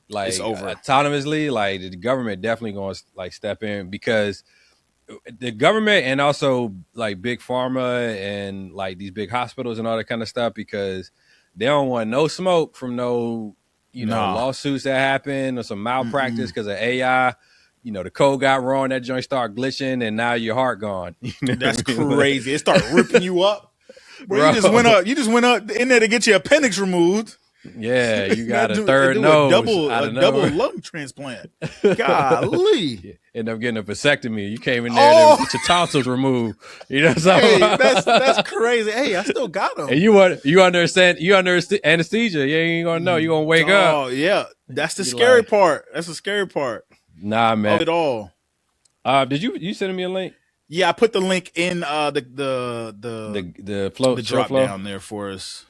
S2: like
S1: it's over.
S2: Autonomously. Like the government definitely gonna like step in, because the government and also like big pharma and like these big hospitals and all that kind of stuff, because they don't want no smoke from lawsuits that happen or some malpractice because of AI. The code got wrong, that joint start glitching, and now your heart gone.
S1: That's crazy. It started ripping you up. Bro, you just went up in there to get your appendix removed.
S2: Yeah, you got a third nose.
S1: A double lung transplant. Golly.
S2: End up getting a vasectomy. You came in there to get your tonsils removed.
S1: Hey, that's crazy. Hey, I still got them.
S2: And you under anesthesia. You ain't gonna know. You gonna wake up.
S1: Oh yeah, that's the scary part. That's the scary part.
S2: Nah, man.
S1: Of it all.
S2: Did you send me a link?
S1: Yeah, I put the link in the drop
S2: flow
S1: down there for us.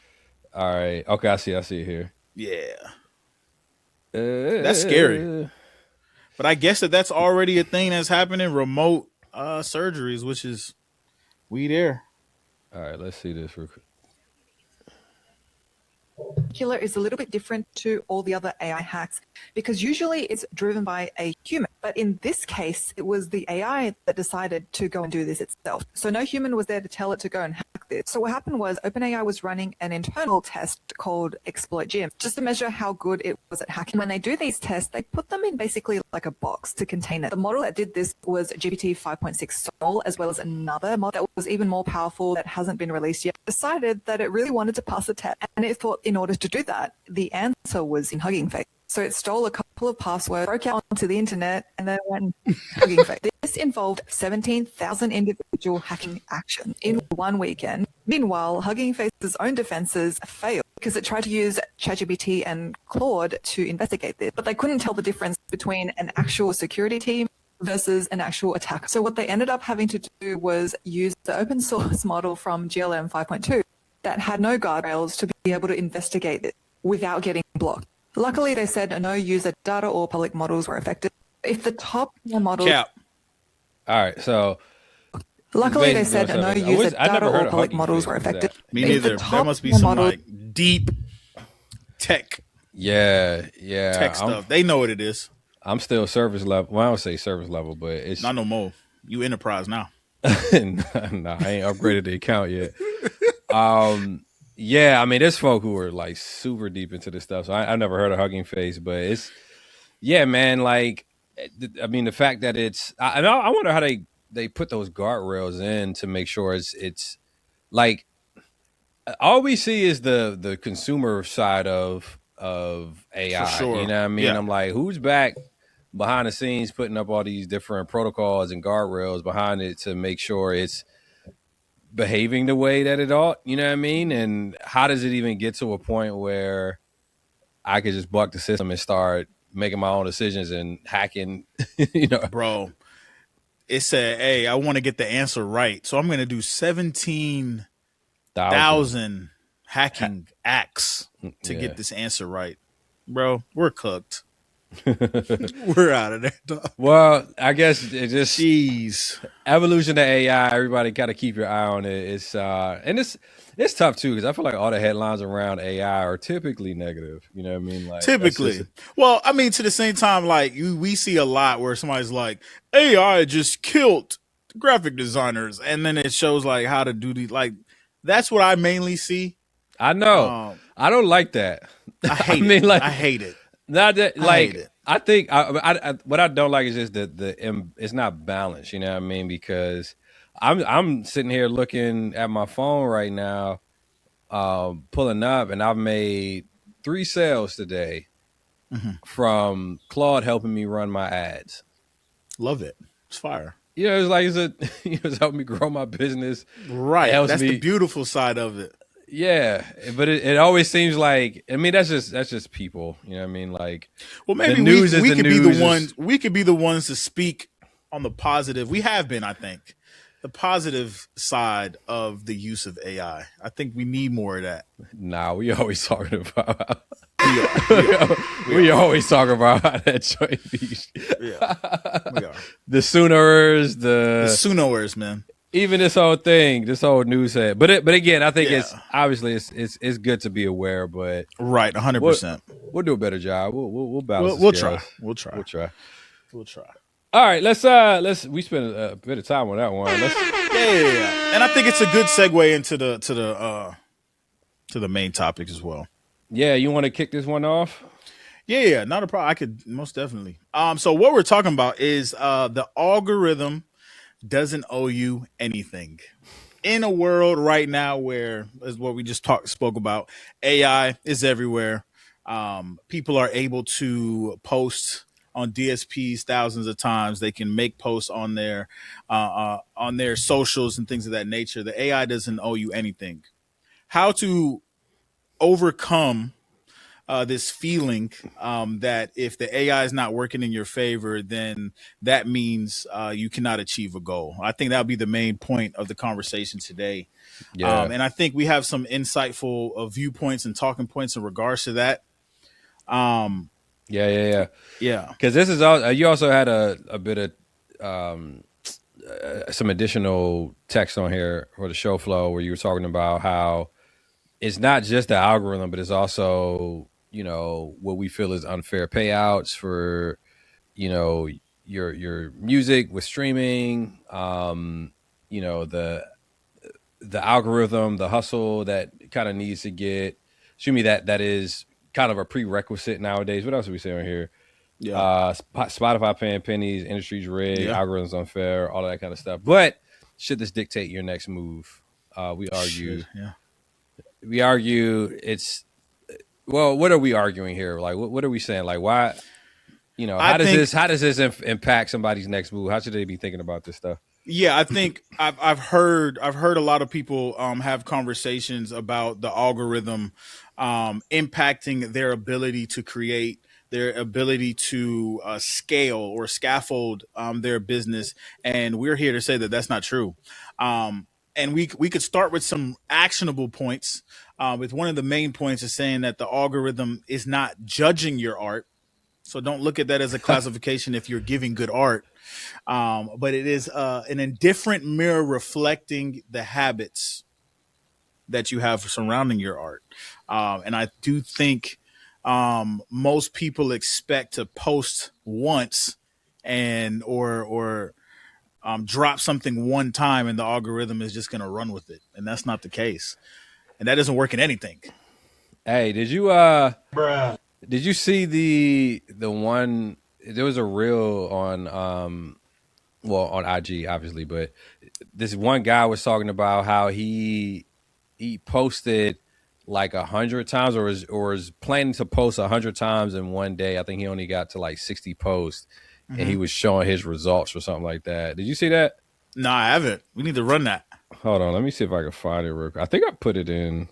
S2: All right. Okay, I see it here.
S1: Yeah. That's scary. But I guess that's already a thing that's happening, remote surgeries, which is we there.
S2: All right, let's see this real quick.
S4: particular is a little bit different to all the other AI hacks because usually it's driven by a human. But in this case, it was the AI that decided to go and do this itself. So no human was there to tell it to go and hack this. So what happened was OpenAI was running an internal test called exploit Gym just to measure how good it was at hacking. When they do these tests, they put them in basically like a box to contain it. The model that did this was GPT 5.6 Sol, as well as another model that was even more powerful that hasn't been released yet, decided that it really wanted to pass the test. And it thought in order to do that, the answer was in Hugging Face. So it stole a couple of passwords, broke out onto the internet, and then went Hugging Face. This involved 17,000 individual hacking actions in one weekend. Meanwhile, Hugging Face's own defenses failed because it tried to use ChatGPT and Claude to investigate this, but they couldn't tell the difference between an actual security team versus an actual attacker. So what they ended up having to do was use the open source model from GLM 5.2 that had no guardrails to be able to investigate it without getting blocked. Luckily, they said no user data or public models were affected. If the top model...
S1: Cap.
S2: All right, so...
S4: Luckily, they said no user data or public models were affected.
S1: Me neither. There must be some like deep tech.
S2: Yeah.
S1: Tech stuff. They know what it is.
S2: I'm still service level. Well, I don't say service level, but it's...
S1: Not no more. You enterprise now.
S2: Nah, I ain't upgraded the account yet. Yeah, I mean, there's folk who are like super deep into this stuff. So I've never heard of Hugging Face, but it's, yeah, man. Like, I mean, the fact that it's, I wonder how they put those guardrails in to make sure it's like, all we see is the consumer side of AI.
S1: For sure.
S2: You know what I mean?
S1: Yeah.
S2: I'm like, who's back behind the scenes putting up all these different protocols and guardrails behind it to make sure it's behaving the way that it ought, you know what I mean? And how does it even get to a point where I could just buck the system and start making my own decisions and hacking, you know?
S1: Bro, it said, hey, I want to get the answer right. So I'm going to do 17,000 hacking acts to get this answer right. Bro, we're cooked. We're out of there, dog.
S2: Well, I guess it just
S1: Jeez.
S2: Evolution of AI. Everybody got to keep your eye on it. It's and it's tough too because I feel like all the headlines around AI are typically negative. You know what I mean? Like
S1: typically. Well, I mean, to the same time, like we see a lot where somebody's like, AI just killed graphic designers, and then it shows like how to do these. Like that's what I mainly see.
S2: I know. I don't like that.
S1: I hate it. Like, I hate it.
S2: Not that, like, I think I what I don't like is just it's not balanced. You know what I mean? Because I'm sitting here looking at my phone right now, pulling up, and I've made 3 sales today from Claude helping me run my ads.
S1: Love it. It's fire.
S2: Yeah, it's like it's helping me grow my business.
S1: Right. That's the beautiful side of it.
S2: Yeah, but it always seems like, I mean, that's just people, you know what I mean? Like,
S1: well, maybe we could be the ones. We could be the ones to speak on the positive. We have been, I think, the positive side of the use of AI. I think we need more of that.
S2: Nah, we always talking about. we always talking about how that joint be.
S1: Yeah, we are.
S2: The Sooners,
S1: the Sooners, man.
S2: Even this whole thing, this whole news head, but again, I think it's obviously it's good to be aware, but
S1: right, 100%.
S2: We'll do a better job. We'll balance.
S1: We'll try. We'll try.
S2: All right, let's we spent a bit of time on that one.
S1: Yeah, and I think it's a good segue into the main topic as well.
S2: Yeah, you want to kick this one off?
S1: Yeah, not a problem. I could most definitely. So what we're talking about is the algorithm doesn't owe you anything. In a world right now where, as what we just spoke about, AI is everywhere. People are able to post on DSPs thousands of times. They can make posts on their socials and things of that nature. The AI doesn't owe you anything. How to overcome this feeling that if the AI is not working in your favor, then that means you cannot achieve a goal. I think that'll be the main point of the conversation today. Yeah. And I think we have some insightful viewpoints and talking points in regards to that.
S2: Yeah. Because this is all. You also had a bit of some additional text on here for the show flow where you were talking about how it's not just the algorithm, but it's also, what we feel is unfair payouts for, your music with streaming, the algorithm, the hustle that kind of needs to get, that is kind of a prerequisite nowadays. What else are we saying here?
S1: Yeah.
S2: Spotify paying pennies, industry's rigged, algorithms unfair, all of that kind of stuff. But should this dictate your next move? We argue. We argue it's, well, what are we arguing here? Like, what are we saying? Like, why, how does this impact somebody's next move? How should they be thinking about this stuff?
S1: Yeah, I think I've heard a lot of people have conversations about the algorithm impacting their ability to create, their ability to scale or scaffold their business, and we're here to say that that's not true. And we could start with some actionable points. With one of the main points is saying that the algorithm is not judging your art, so don't look at that as a classification if you're giving good art. But it is an indifferent mirror reflecting the habits that you have surrounding your art. And I do think most people expect to post once or drop something one time and the algorithm is just going to run with it. And that's not the case. And that doesn't work in anything.
S2: Hey, did you see the one, there was a reel on on IG obviously, but this one guy was talking about how he posted like 100 times or is planning to post 100 times in one day. I think he only got to like 60 posts, and he was showing his results or something like that. Did you see that?
S1: No, I haven't. We need to run that.
S2: Hold on, let me see if I can find it real quick. I think I put it in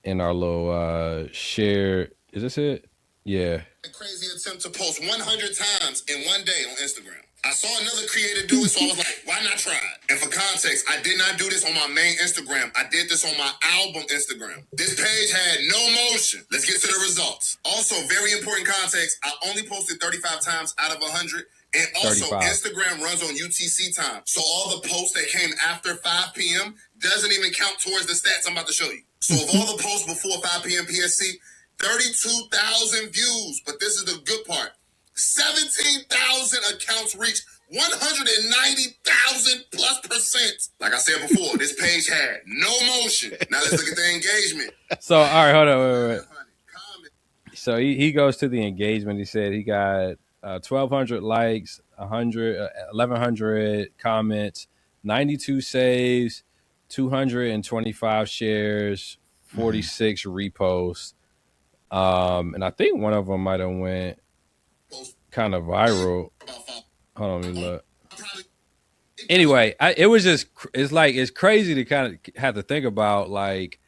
S2: our little share. Is this it? Yeah.
S5: A crazy attempt to post 100 times in one day on Instagram. I saw another creator do it, so I was like, why not try it? And for context, I did not do this on my main Instagram. I did this on my album Instagram. This page had no motion. Let's get to the results. Also, very important context, I only posted 35 times out of 100. And also, 35. Instagram runs on UTC time. So all the posts that came after 5 p.m. doesn't even count towards the stats I'm about to show you. So of all the posts before 5 p.m. PSC, 32,000 views. But this is the good part. 17,000 accounts reached 190,000 plus %. Like I said before, this page had no motion. Now let's look at the engagement.
S2: So, all right, hold on, wait. So he goes to the engagement. He said he got 1,200 likes, 1,100 comments, 92 saves, 225 shares, 46 reposts. And I think one of them might have went kind of viral. Hold on, let me look. Anyway, it's crazy to kind of have to think about like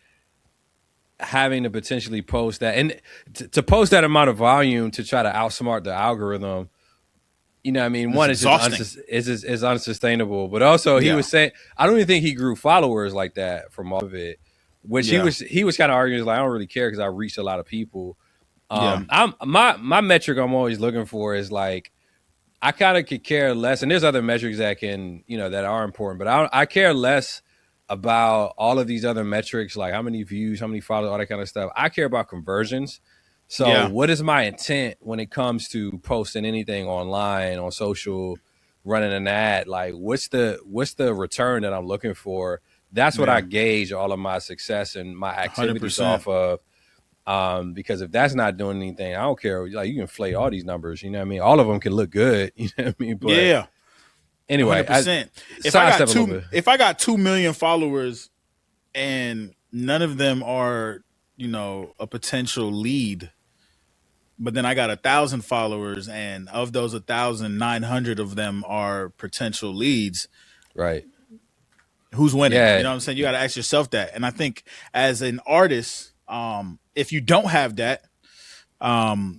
S2: having to potentially post that and to post that amount of volume to try to outsmart the algorithm. You know what I mean? One is just unsustainable, but also he was saying, I don't even think he grew followers like that from all of it, which he was kind of arguing like, I don't really care because I reached a lot of people. My metric I'm always looking for is like, I kind of could care less, and there's other metrics that can, that are important, but I care less about all of these other metrics, like how many views, how many followers, all that kind of stuff. I care about conversions. So what is my intent when it comes to posting anything online, on social, running an ad? Like what's the return that I'm looking for? That's what I gauge all of my success and my activities 100%. Off of. Because if that's not doing anything, I don't care. Like you can inflate all these numbers, you know what I mean? All of them can look good, you know what I mean? But anyway,
S1: if I got 2 million followers and none of them are, a potential lead, but then I got 1,000 followers and of those 1,900 of them are potential leads.
S2: Right.
S1: Who's winning? You know what I'm saying? You got to ask yourself that. And I think as an artist, if you don't have that,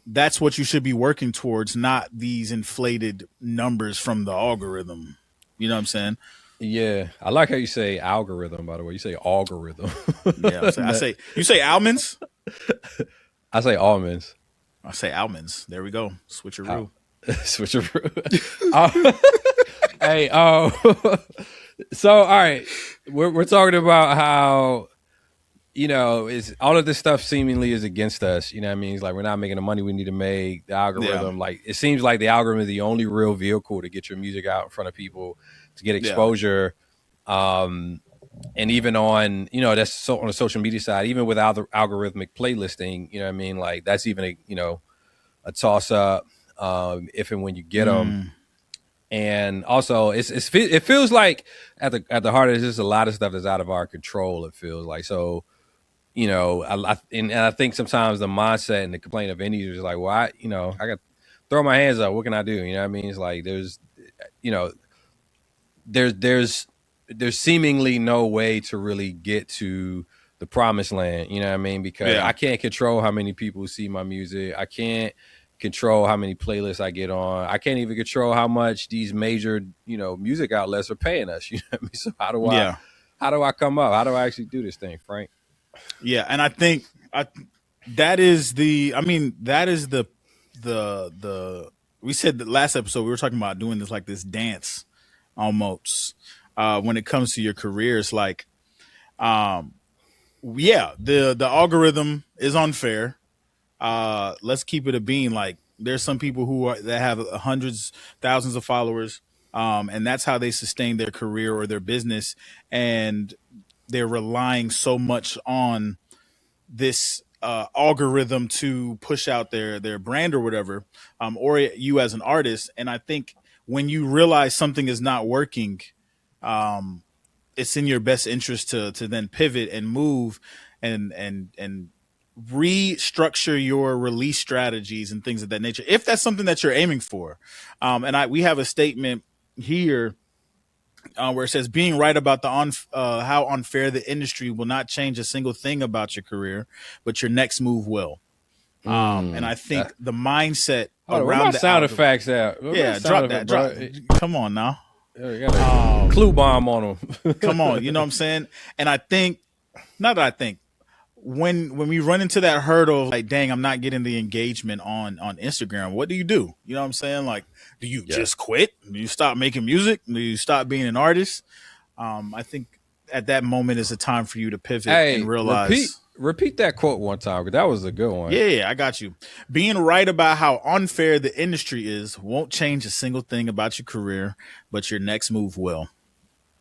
S1: that's what you should be working towards, not these inflated numbers from the algorithm. You know what I'm saying?
S2: Yeah. I like how you say algorithm, by the way. You say algorithm.
S1: You say almonds?
S2: I say almonds.
S1: I say almonds. There we go. Switcheroo.
S2: Switcheroo. Hey, so all right. We're talking about how you know, is all of this stuff seemingly is against us. You know what I mean? It's like we're not making the money we need to make. The algorithm, like it seems like the algorithm is the only real vehicle to get your music out in front of people, to get exposure. And even on, you know, that's so on the social media side, even without the algorithmic playlisting, you know what I mean? Like that's even a toss up if and when you get them. And also, it feels like at the heart of it, there's a lot of stuff that's out of our control. It feels like so. You know, I think sometimes the mindset and the complaint of indies is like, well, I got to throw my hands up. What can I do? You know what I mean? It's like there's seemingly no way to really get to the promised land. You know what I mean? Because I can't control how many people see my music. I can't control how many playlists I get on. I can't even control how much these major, music outlets are paying us. You know what I mean? So how do I come up? How do I actually do this thing, Frank?
S1: Yeah, and I think that is the we said the last episode we were talking about doing this dance almost when it comes to your career. It's like the algorithm is unfair. Let's keep it a bean. Like there's some people that have hundreds, thousands of followers, and that's how they sustain their career or their business, and they're relying so much on this algorithm to push out their brand or whatever, or you as an artist. And I think when you realize something is not working, it's in your best interest to then pivot and move and restructure your release strategies and things of that nature, if that's something that you're aiming for. And we have a statement here where it says, being right about how unfair the industry will not change a single thing about your career, but your next move will. And I think the mindset around the
S2: sound effects out.
S1: Drop that. Come on now.
S2: You got a clue bomb on them.
S1: Come on, you know what I'm saying? And I think, when we run into that hurdle of like, dang, I'm not getting the engagement on Instagram, what do? You know what I'm saying? Like, do you just quit? Do you stop making music? Do you stop being an artist? I think at that moment is a time for you to pivot and realize.
S2: Repeat that quote one time, because that was a good one.
S1: Yeah, I got you. Being right about how unfair the industry is won't change a single thing about your career, but your next move will.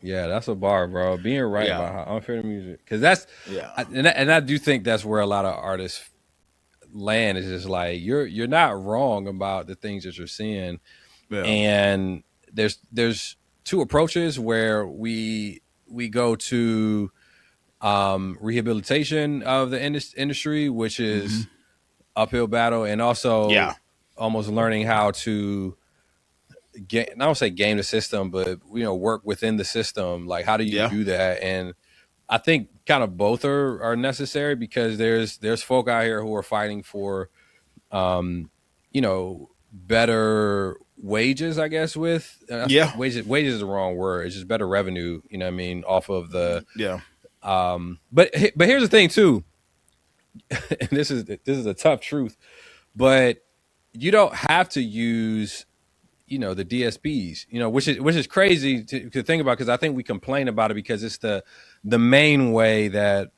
S2: Yeah, that's a bar, bro. Being right about how unfair the music, because that's and I do think that's where a lot of artists land. Is just like you're not wrong about the things that you're seeing, and there's two approaches where we go to rehabilitation of the industry, which is uphill battle, and also almost learning how to I don't say game the system, but work within the system. Like, how do you do that? And I think kind of both are necessary, because there's folk out here who are fighting for better wages, I guess. Wages is the wrong word. It's just better revenue, you know what I mean, off of the but here's the thing too, and this is a tough truth, but you don't have to use the DSPs, which is crazy to think about, because I think we complain about it because it's the main way that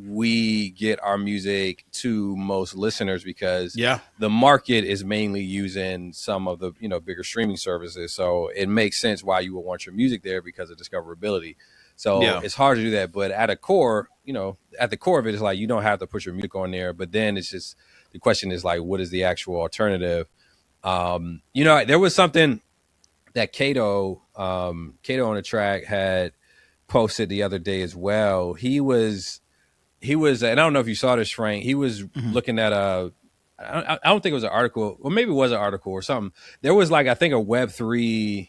S2: we get our music to most listeners, because the market is mainly using some of the bigger streaming services. So it makes sense why you would want your music there, because of discoverability. So it's hard to do that. But at the core of it is like, you don't have to put your music on there. But then it's just, the question is like, what is the actual alternative? There was something that Kato on the track had posted the other day as well. He was, and I don't know if you saw this, Frank. He was looking at I don't think it was an article, or maybe it was an article or something. There was like, I think, a Web3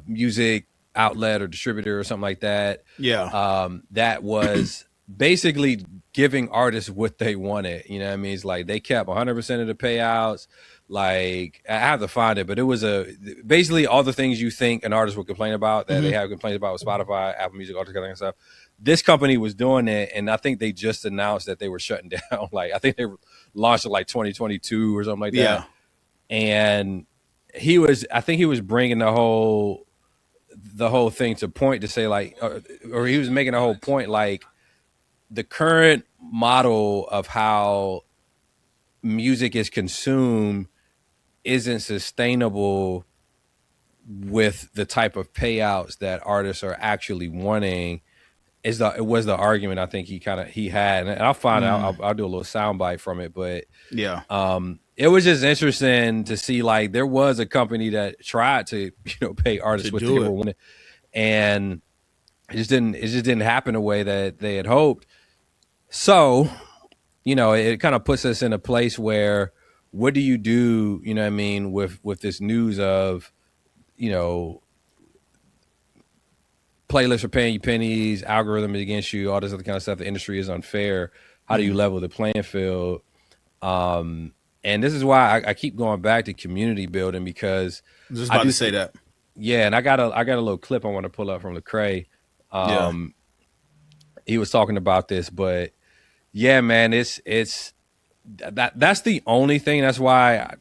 S2: music outlet or distributor or something like that. That was basically giving artists what they wanted. You know what I mean? It's like they kept 100% of the payouts. Like, I have to find it, but it was basically all the things you think an artist would complain about, that they have complaints about with Spotify, Apple Music, all that kind of stuff. This company was doing it, and I think they just announced that they were shutting down. Like, I think they launched it like 2022 or something like that. And I think he was bringing the whole the whole thing to point to say like, or he was making a whole point like the current model of how music is consumed isn't sustainable with the type of payouts that artists are actually wanting. It was the argument I think he had, and I'll find out. I'll do a little soundbite from it, but
S1: yeah,
S2: it was just interesting to see like there was a company that tried to pay artists what they were wanting, and it just didn't happen the way that they had hoped. So, it kind of puts us in a place where what do you do? You know what I mean with this news of playlists are paying you pennies, algorithm is against you, all this other kind of stuff. The industry is unfair. How do you level the playing field? And this is why I keep going back to community building, because
S1: I was just about to say that.
S2: Yeah, and I got a little clip I want to pull up from Lecrae. He was talking about this, but yeah, man, it's that's the only thing. That's why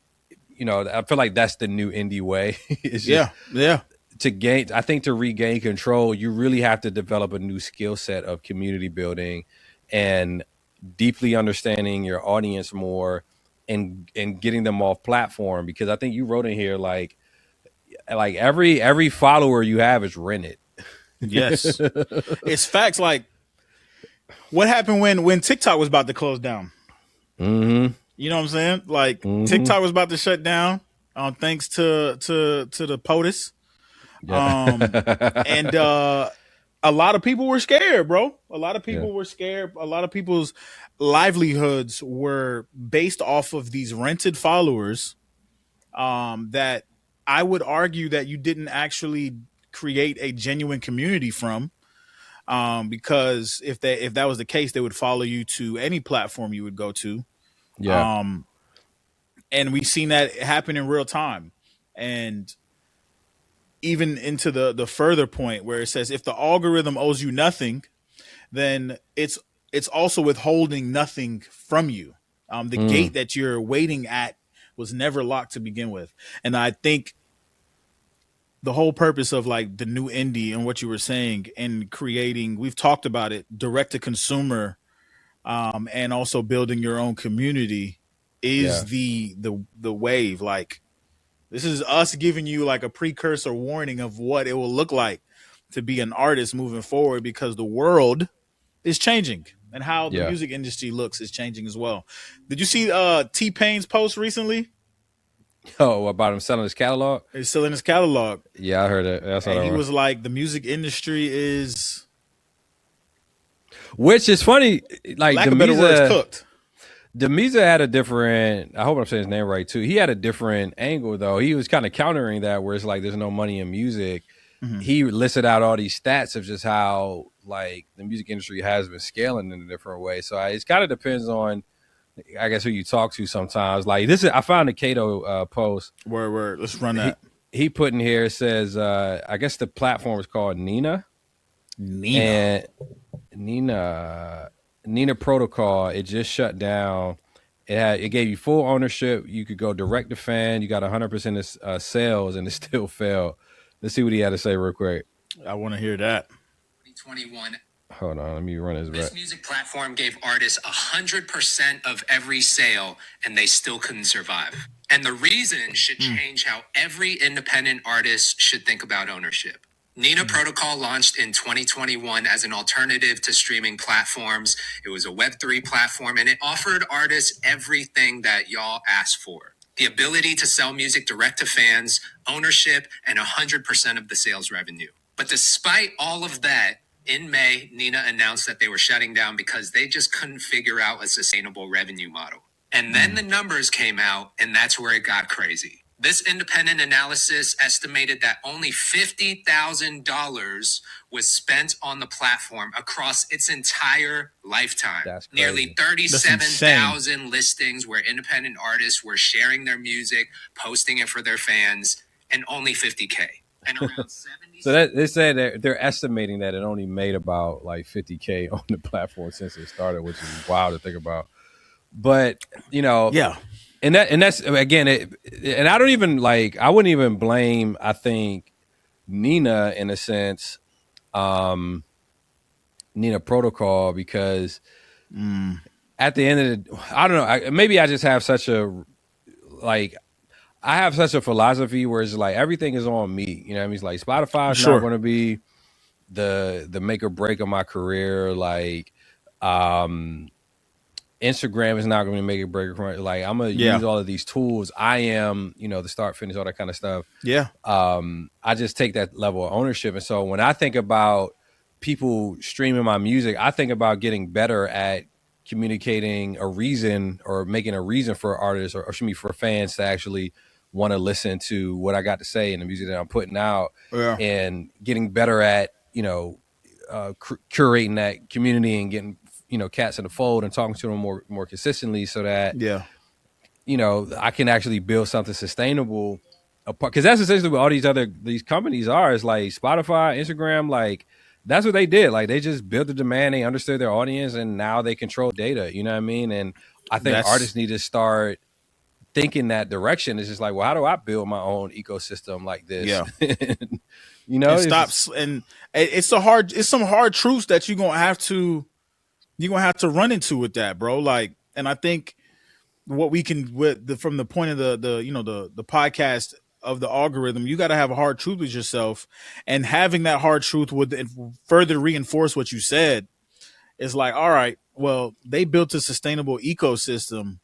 S2: I feel like that's the new indie way. It's just, to regain control, you really have to develop a new skill set of community building and deeply understanding your audience more and getting them off platform. Because I think you wrote in here like every follower you have is rented.
S1: Yes, it's facts. Like what happened when TikTok was about to close down?
S2: Mm-hmm.
S1: You know what I'm saying? Like TikTok was about to shut down, thanks to the POTUS. And a lot of people were scared, bro. A lot of people were scared. A lot of people's livelihoods were based off of these rented followers. That I would argue that you didn't actually create a genuine community from. Because if that was the case, they would follow you to any platform you would go to.
S2: Yeah.
S1: And we've seen that happen in real time. And even into the further point where it says if the algorithm owes you nothing, then it's also withholding nothing from you. The gate that you're waiting at was never locked to begin with. And I think the whole purpose of like the new indie and what you were saying and creating, we've talked about it, direct to consumer, and also building your own community is the wave. Like this is us giving you like a precursor warning of what it will look like to be an artist moving forward, because the world is changing and how the music industry looks is changing as well. Did you see T-Pain's post recently?
S2: Oh, about him selling his catalog?
S1: He's selling his catalog.
S2: Yeah, I heard it. That's
S1: and he was like, the music industry is...
S2: Which is funny. Like,
S1: lack of better words, cooked.
S2: Demiza had a different... I hope I'm saying his name right, too. He had a different angle, though. He was kind of countering that, where it's like, there's no money in music. Mm-hmm. He listed out all these stats of just how, like, the music industry has been scaling in a different way. So it kind of depends on, I guess, who you talk to sometimes. Like this is, I found a Cato post.
S1: Word. Let's run that.
S2: He put in here, it says, I guess the platform is called Nina Protocol. It just shut down. It gave you full ownership. You could go direct to fan. You got 100% of sales, and it still failed. Let's see what he had to say real quick.
S1: I want to hear that.
S6: 2021.
S2: Hold on, let me run his.
S6: This music platform gave artists 100% of every sale, and they still couldn't survive. And the reason should change how every independent artist should think about ownership. Nina Protocol launched in 2021 as an alternative to streaming platforms. It was a Web3 platform, and it offered artists everything that y'all asked for. The ability to sell music direct to fans, ownership, and 100% of the sales revenue. But despite all of that, in May, Nina announced that they were shutting down because they just couldn't figure out a sustainable revenue model. And then the numbers came out, and that's where it got crazy. This independent analysis estimated that only $50,000 was spent on the platform across its entire lifetime.
S2: That's crazy.
S6: Nearly 37,000 listings where independent artists were sharing their music, posting it for their fans, and only $50K. And around 70.
S2: So that they said they're estimating that it only made about like $50K on the platform since it started, which is wild to think about. But and that's again and I don't even I wouldn't even blame, I think, Nina in a sense, Nina Protocol, because at the end of the, I don't know, maybe I just have such a, like, I have such a philosophy where it's like everything is on me. You know what I mean? It's like Spotify's not going to be the make or break of my career. Like, Instagram is not going to make or break. Like, I'm going to use all of these tools. I am, the start, finish, all that kind of stuff.
S1: Yeah.
S2: I just take that level of ownership. And so when I think about people streaming my music, I think about getting better at communicating a reason or making a reason for artists or for fans to actually want to listen to what I got to say in the music that I'm putting out, and getting better at, curating that community and getting, cats in the fold and talking to them more consistently so that, I can actually build something sustainable. Because that's essentially what all these companies are, is like Spotify, Instagram, like that's what they did. Like they just built the demand, they understood their audience, and now they control data. You know what I mean? And I think artists need to start thinking that direction. It's just like, well, how do I build my own ecosystem like this?
S1: Yeah.
S2: It
S1: stops, and it's some hard truths that you're gonna have to run into with that, bro. Like, and I think what we can from the point of the podcast of the algorithm, you got to have a hard truth with yourself, and having that hard truth would further reinforce what you said. It's like, all right, well, they built a sustainable ecosystem,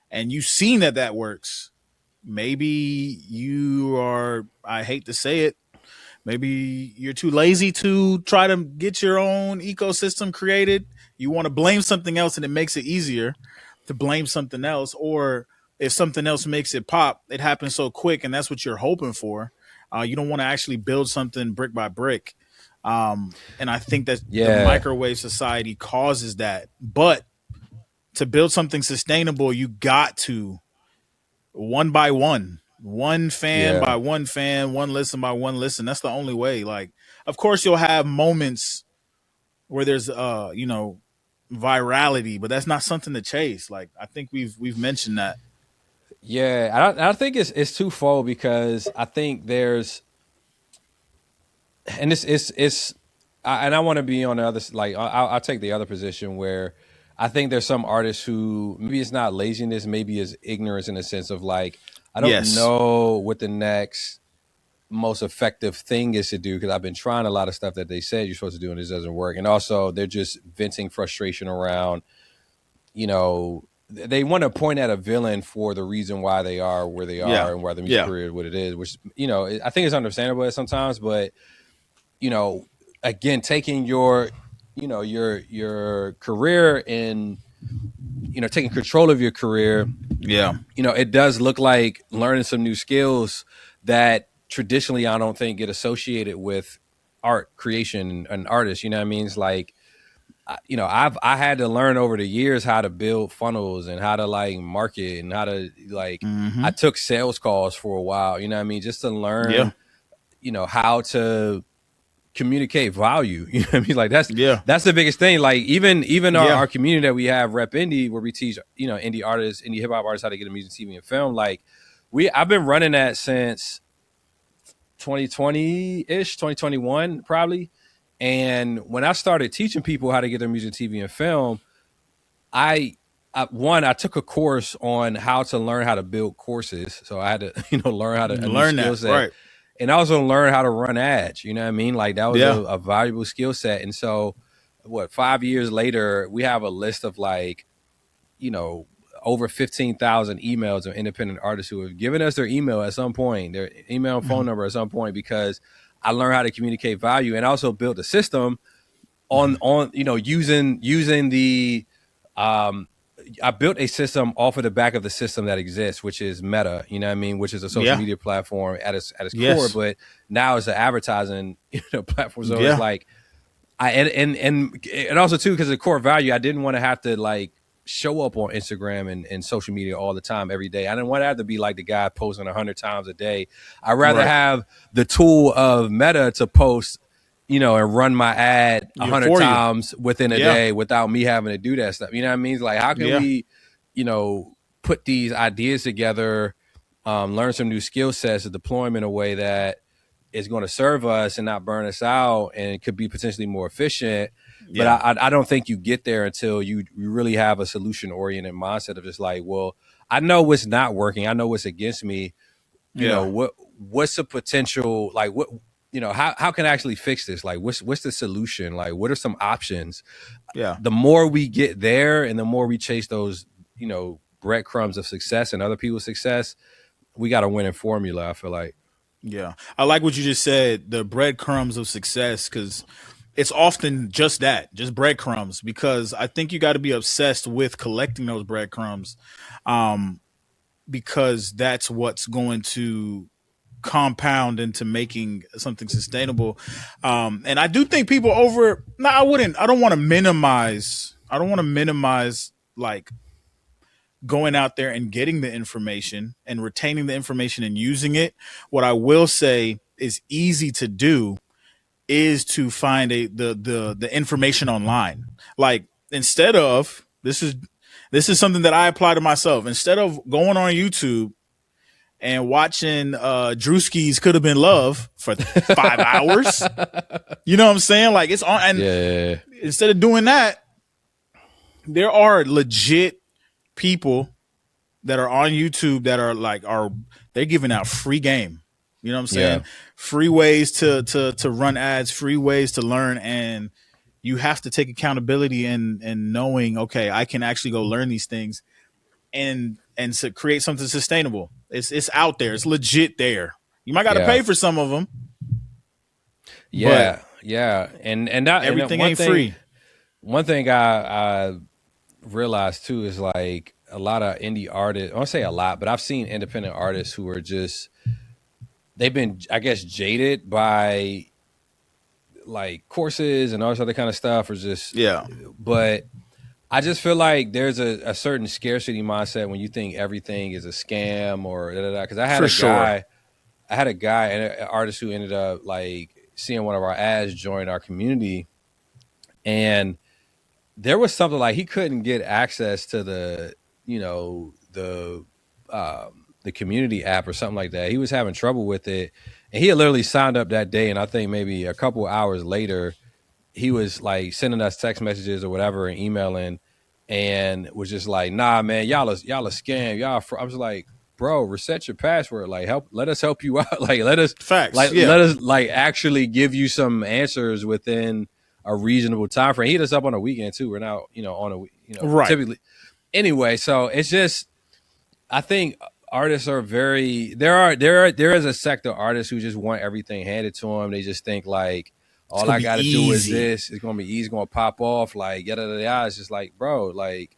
S1: and you've seen that works. Maybe you are, I hate to say it, maybe you're too lazy to try to get your own ecosystem created. You want to blame something else, and it makes it easier to blame something else. Or if something else makes it pop, it happens so quick, and that's what you're hoping for. You don't want to actually build something brick by brick. And I think that the microwave society causes that. But to build something sustainable, you got to, one by one fan by one fan, one listen by one listen. That's the only way. Like, of course you'll have moments where there's virality, but that's not something to chase. Like, I think we've mentioned that.
S2: Yeah, I think it's twofold, because I think there's, and I want to be on the other, like I'll take the other position where I think there's some artists who maybe it's not laziness, maybe it's ignorance, in the sense of like, I don't know what the next most effective thing is to do, because I've been trying a lot of stuff that they said you're supposed to do and it doesn't work. And also they're just venting frustration around, they want to point at a villain for the reason why they are where they are and why the music career is what it is, which, I think it's understandable sometimes, but, again, taking your career and, taking control of your career.
S1: Yeah.
S2: It does look like learning some new skills that traditionally I don't think get associated with art creation and artists. You know what I mean? It's like, I had to learn over the years how to build funnels and how to like market and how to like, I took sales calls for a while, you know what I mean? Just to learn, how to communicate value. You know what I mean? Like that's the biggest thing. Like even our community that we have, Rep Indie, where we teach, indie artists, indie hip hop artists how to get a music, TV, and film. Like I've been running that since 2020-ish, 2021 probably. And when I started teaching people how to get their music, TV, and film, I took a course on how to learn how to build courses. So I had to, learn how to
S1: learn that, right?
S2: And I also learned how to run ads. You know what I mean? Like that was a valuable skill set. And so, 5 years later, we have a list of like, over 15,000 emails of independent artists who have given us their email at some point, their email and phone number at some point, because I learned how to communicate value, and also built a system on using the I built a system off of the back of the system that exists, which is Meta, you know what I mean, which is a social media platform at its core, but now it's an advertising platform. So it's like and also too, because the core value, I didn't want to have to like show up on Instagram and social media all the time every day. I didn't want to have to be like the guy posting 100 times a day. I'd rather have the tool of Meta to post, and run my ad 100 times within a day without me having to do that stuff. You know what I mean? It's like, how can we, put these ideas together, learn some new skill sets, and deploy them in a way that, is going to serve us and not burn us out, and could be potentially more efficient.
S1: Yeah.
S2: But I don't think you get there until you really have a solution oriented mindset of just like, well, I know what's not working. I know what's against me. You know, what's the potential, like what, you know, how can I actually fix this? Like what's the solution? Like what are some options?
S1: Yeah.
S2: The more we get there and the more we chase those, you know, breadcrumbs of success and other people's success, we got a winning formula, I feel like.
S1: Yeah. I like what you just said, the breadcrumbs of success, because it's often just that, just breadcrumbs, because I think you got to be obsessed with collecting those breadcrumbs, because that's what's going to compound into making something sustainable. And I do think people I don't want to minimize like going out there and getting the information and retaining the information and using it. What I will say is easy to do is to find the information online. Like instead of this is something that I apply to myself. Instead of going on YouTube and watching Drewski's Could Have Been Love for 5 hours, you know what I'm saying? Like it's on. And instead of doing that, there are legit people that are on YouTube that they're giving out free game. You know what I'm saying?
S2: Yeah.
S1: Free ways to run ads, free ways to learn, and you have to take accountability and knowing, okay, I can actually go learn these things and to create something sustainable. It's out there. It's legit there. You might got to pay for some of them.
S2: Yeah, yeah, and that,
S1: everything
S2: and
S1: ain't free.
S2: One thing I realized too is like a lot of indie artists. I won't say a lot, but I've seen independent artists who are just, they've been, I guess, jaded by like courses and all this other kind of stuff, or just But I just feel like there's a certain scarcity mindset when you think everything is a scam or because I had a guy, an artist who ended up like seeing one of our ads join our community, and there was something like he couldn't get access to the community app or something like that. He was having trouble with it, and he had literally signed up that day, and I think maybe a couple hours later he was like sending us text messages or whatever and emailing, and was just like, nah man, y'all a scam, I was like, bro, reset your password, like let us help you out, like let us like actually give you some answers within a reasonable time frame. He hit us up on a weekend too. We're now, right. Typically. Anyway, so it's just, I think artists are there is a sect of artists who just want everything handed to them. They just think like, all I got to do is this. It's going to be easy. It's going to pop off. Like, yada, yada, yada. It's just like, bro, like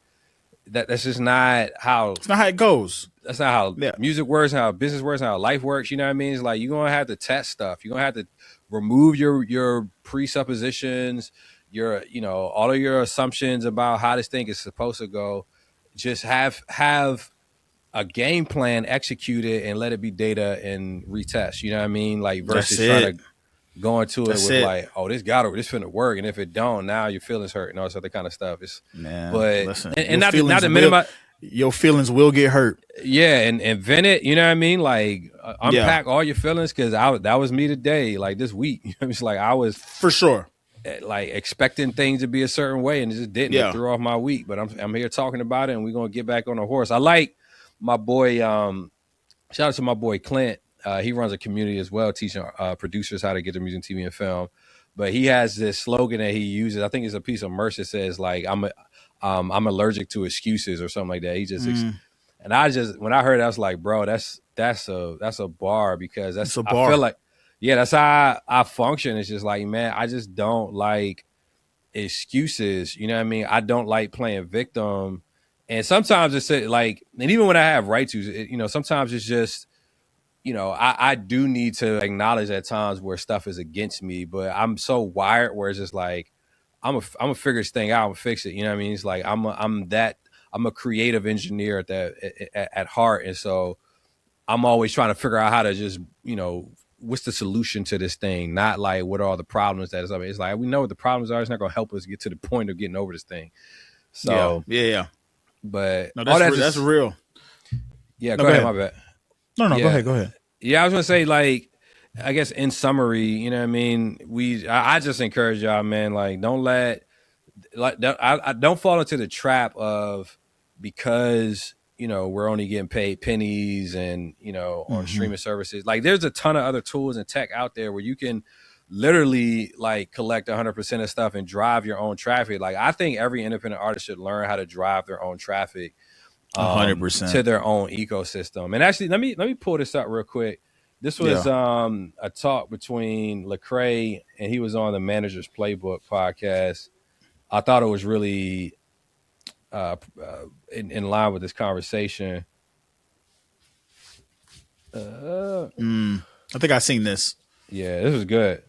S2: that's just not how.
S1: It's not how it goes.
S2: That's not how music works, how business works, how life works. You know what I mean? It's like, you're going to have to test stuff. You're going to have to remove your presuppositions, all of your assumptions about how this thing is supposed to go. Just have a game plan, execute it, and let it be data and retest. You know what I mean? Like versus trying to go into it with like, oh, this finna work, and if it don't, now your feelings hurt and all this other kind of stuff.
S1: Listen,
S2: and not to minimize.
S1: Your feelings will get hurt.
S2: Yeah, and vent it, you know what I mean? Like unpack all your feelings, because that was me today, like this week. It's like I was
S1: for sure
S2: like expecting things to be a certain way, and it just didn't. It threw off my week, but I'm here talking about it, and we're gonna get back on the horse. I like my boy. Shout out to my boy Clint. He runs a community as well, teaching producers how to get their music, TV, and film. But he has this slogan that he uses. I think it's a piece of merch that says like, I'm allergic to excuses or something like that. He just and I just, when I heard it, I was like, bro, that's a bar, because that's a bar. I feel like, that's how I function. It's just like, man, I just don't like excuses. You know what I mean? I don't like playing victim. And sometimes it's like, and even when I have right to, sometimes it's just, I do need to acknowledge at times where stuff is against me, but I'm so wired where it's just like, I'm a figure this thing out, I'm gonna fix it. You know what I mean? It's like, I'm a creative engineer at heart. And so I'm always trying to figure out how to just, what's the solution to this thing? Not like, what are all the problems that is up? It's like, we know what the problems are. It's not going to help us get to the point of getting over this thing. So,
S1: yeah.
S2: But
S1: no, that's real.
S2: Yeah. Go ahead. My bad.
S1: No, go ahead.
S2: Yeah. I was going to say, like, I guess in summary, you know what I mean? I just encourage y'all, man, like don't fall into the trap of, because, you know, we're only getting paid pennies and, you know, on streaming services. Like there's a ton of other tools and tech out there where you can literally like collect 100% of stuff and drive your own traffic. Like I think every independent artist should learn how to drive their own traffic
S1: 100%
S2: to their own ecosystem. And actually, let me pull this up real quick. This was a talk between Lecrae, and he was on the Manager's Playbook podcast. I thought it was really in line with this conversation.
S1: I think I've seen this.
S2: Yeah, this was good.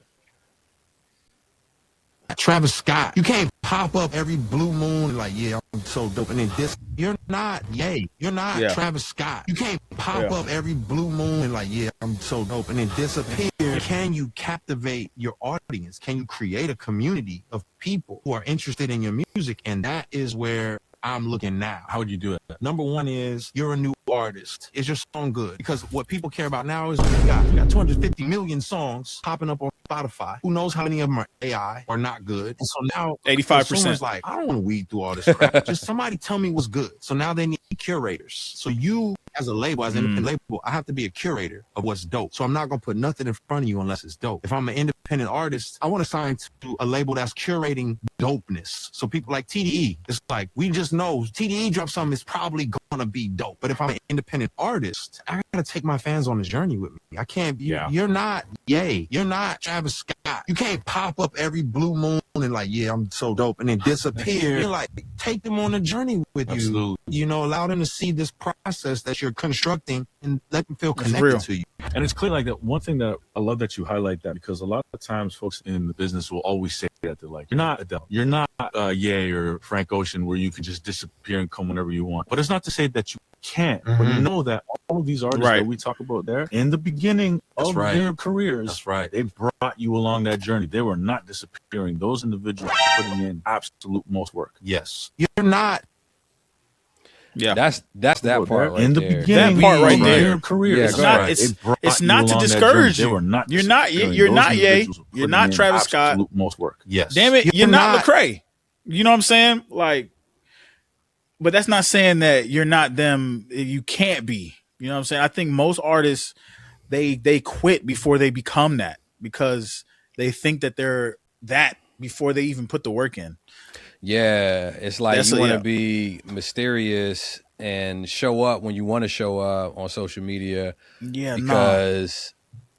S7: Travis Scott, you can't pop up every blue moon like, yeah, I'm so dope, and then this. You're not, you're not Travis Scott. You can't pop up every blue moon and like, yeah, I'm so dope, and then disappear. Can you captivate your audience? Can you create a community of people who are interested in your music? And that is where I'm looking now.
S8: How would you do it?
S7: Number one is you're a new artist. Is your song good? Because what people care about now is we got 250 million songs popping up on Spotify. Who knows how many of them are AI or not good? And so now
S1: 85%.
S7: Like, I don't want to weed through all this crap. Just somebody tell me what's good. So now they need curators. So you, as a label, as an independent label, I have to be a curator of what's dope. So I'm not going to put nothing in front of you unless it's dope. If I'm an independent artist, I want to sign to a label that's curating dopeness. So people like TDE, it's like, we just know TDE drops something, it's probably going to be dope. But if I'm an independent artist, I got to take my fans on this journey with me. I can't be, you're not, you're not Travis Scott. You can't pop up every blue moon and like, yeah, I'm so dope, and then disappear. You're like, take them on a journey with you. You know, allow them to see this process that you're constructing and let them feel connected to you.
S8: And it's clear like that. One thing that I love that you highlight that, because a lot of times folks in the business will always say that they're like, you're not Adele, you're not Ye or Frank Ocean, where you can just disappear and come whenever you want. But it's not to say that you can't. But you know that all of these artists that we talk about there in the beginning of their careers, they brought you along that journey. They were not disappearing. Those individuals are putting in absolute most work.
S7: Yes, you're not.
S2: Yeah, that's that part right
S8: in the
S2: there.
S8: beginning.
S1: That part right there.
S8: Their career.
S1: It's not to discourage you. You're not Ye. You're not Travis Scott.
S8: Most work.
S7: Yes.
S1: Damn it, you're not Lecrae. You know what I'm saying? Like, but that's not saying that you're not them. You can't be. You know what I'm saying? I think most artists they quit before they become that, because they think that they're that before they even put the work in.
S2: Yeah, it's like you want to be mysterious and show up when you want to show up on social media. Yeah, because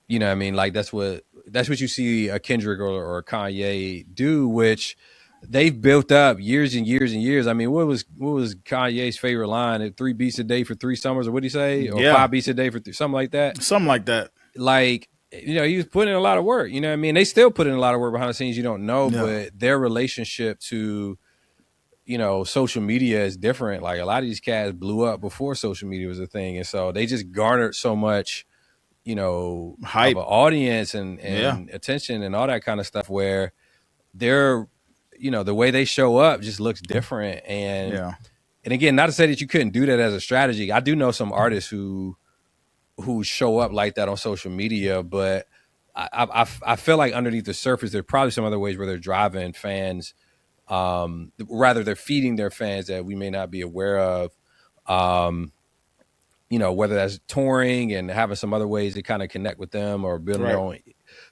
S2: you know what I mean, like that's what you see a Kendrick or a Kanye do, which they've built up years and years and years. I mean, what was Kanye's favorite line? 3 beats a day for 3 summers, or what did he say? Or 5 beats a day for something like that.
S1: Something like that.
S2: Like, you know, he was putting in a lot of work. You know what I mean? They still put in a lot of work behind the scenes. You don't know, but their relationship to, you know, social media is different. Like a lot of these cats blew up before social media was a thing, and so they just garnered so much, you know, hype, of an audience and attention and all that kind of stuff, where they're, you know, the way they show up just looks different. And and again, not to say that you couldn't do that as a strategy. I do know some artists who show up like that on social media, but I feel like underneath the surface, there's probably some other ways where they're driving fans. Rather, they're feeding their fans that we may not be aware of. You know, whether that's touring and having some other ways to kind of connect with them or building their own.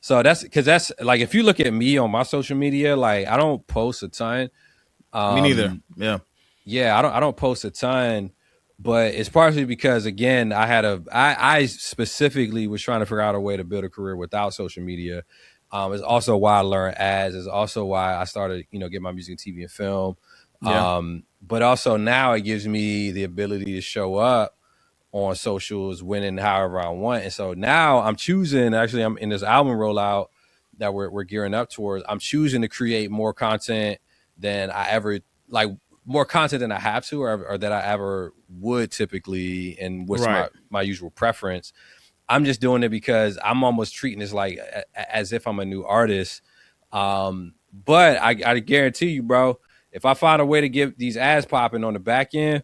S2: So that's like, if you look at me on my social media, like I don't post a ton.
S1: Me neither.
S2: Yeah, I don't post a ton. But it's partially because, again, I specifically was trying to figure out a way to build a career without social media. It's also why I learned ads. It's also why I started, you know, get my music, TV, and film. But also now it gives me the ability to show up on socials when and however I want. And so now I'm choosing, actually, I'm in this album rollout that we're gearing up towards. I'm choosing to create more content than I ever, like, more content than I have to, or that I ever would typically, and what's my usual preference. I'm just doing it because I'm almost treating this like as if I'm a new artist. But I guarantee you, bro, if I find a way to get these ads popping on the back end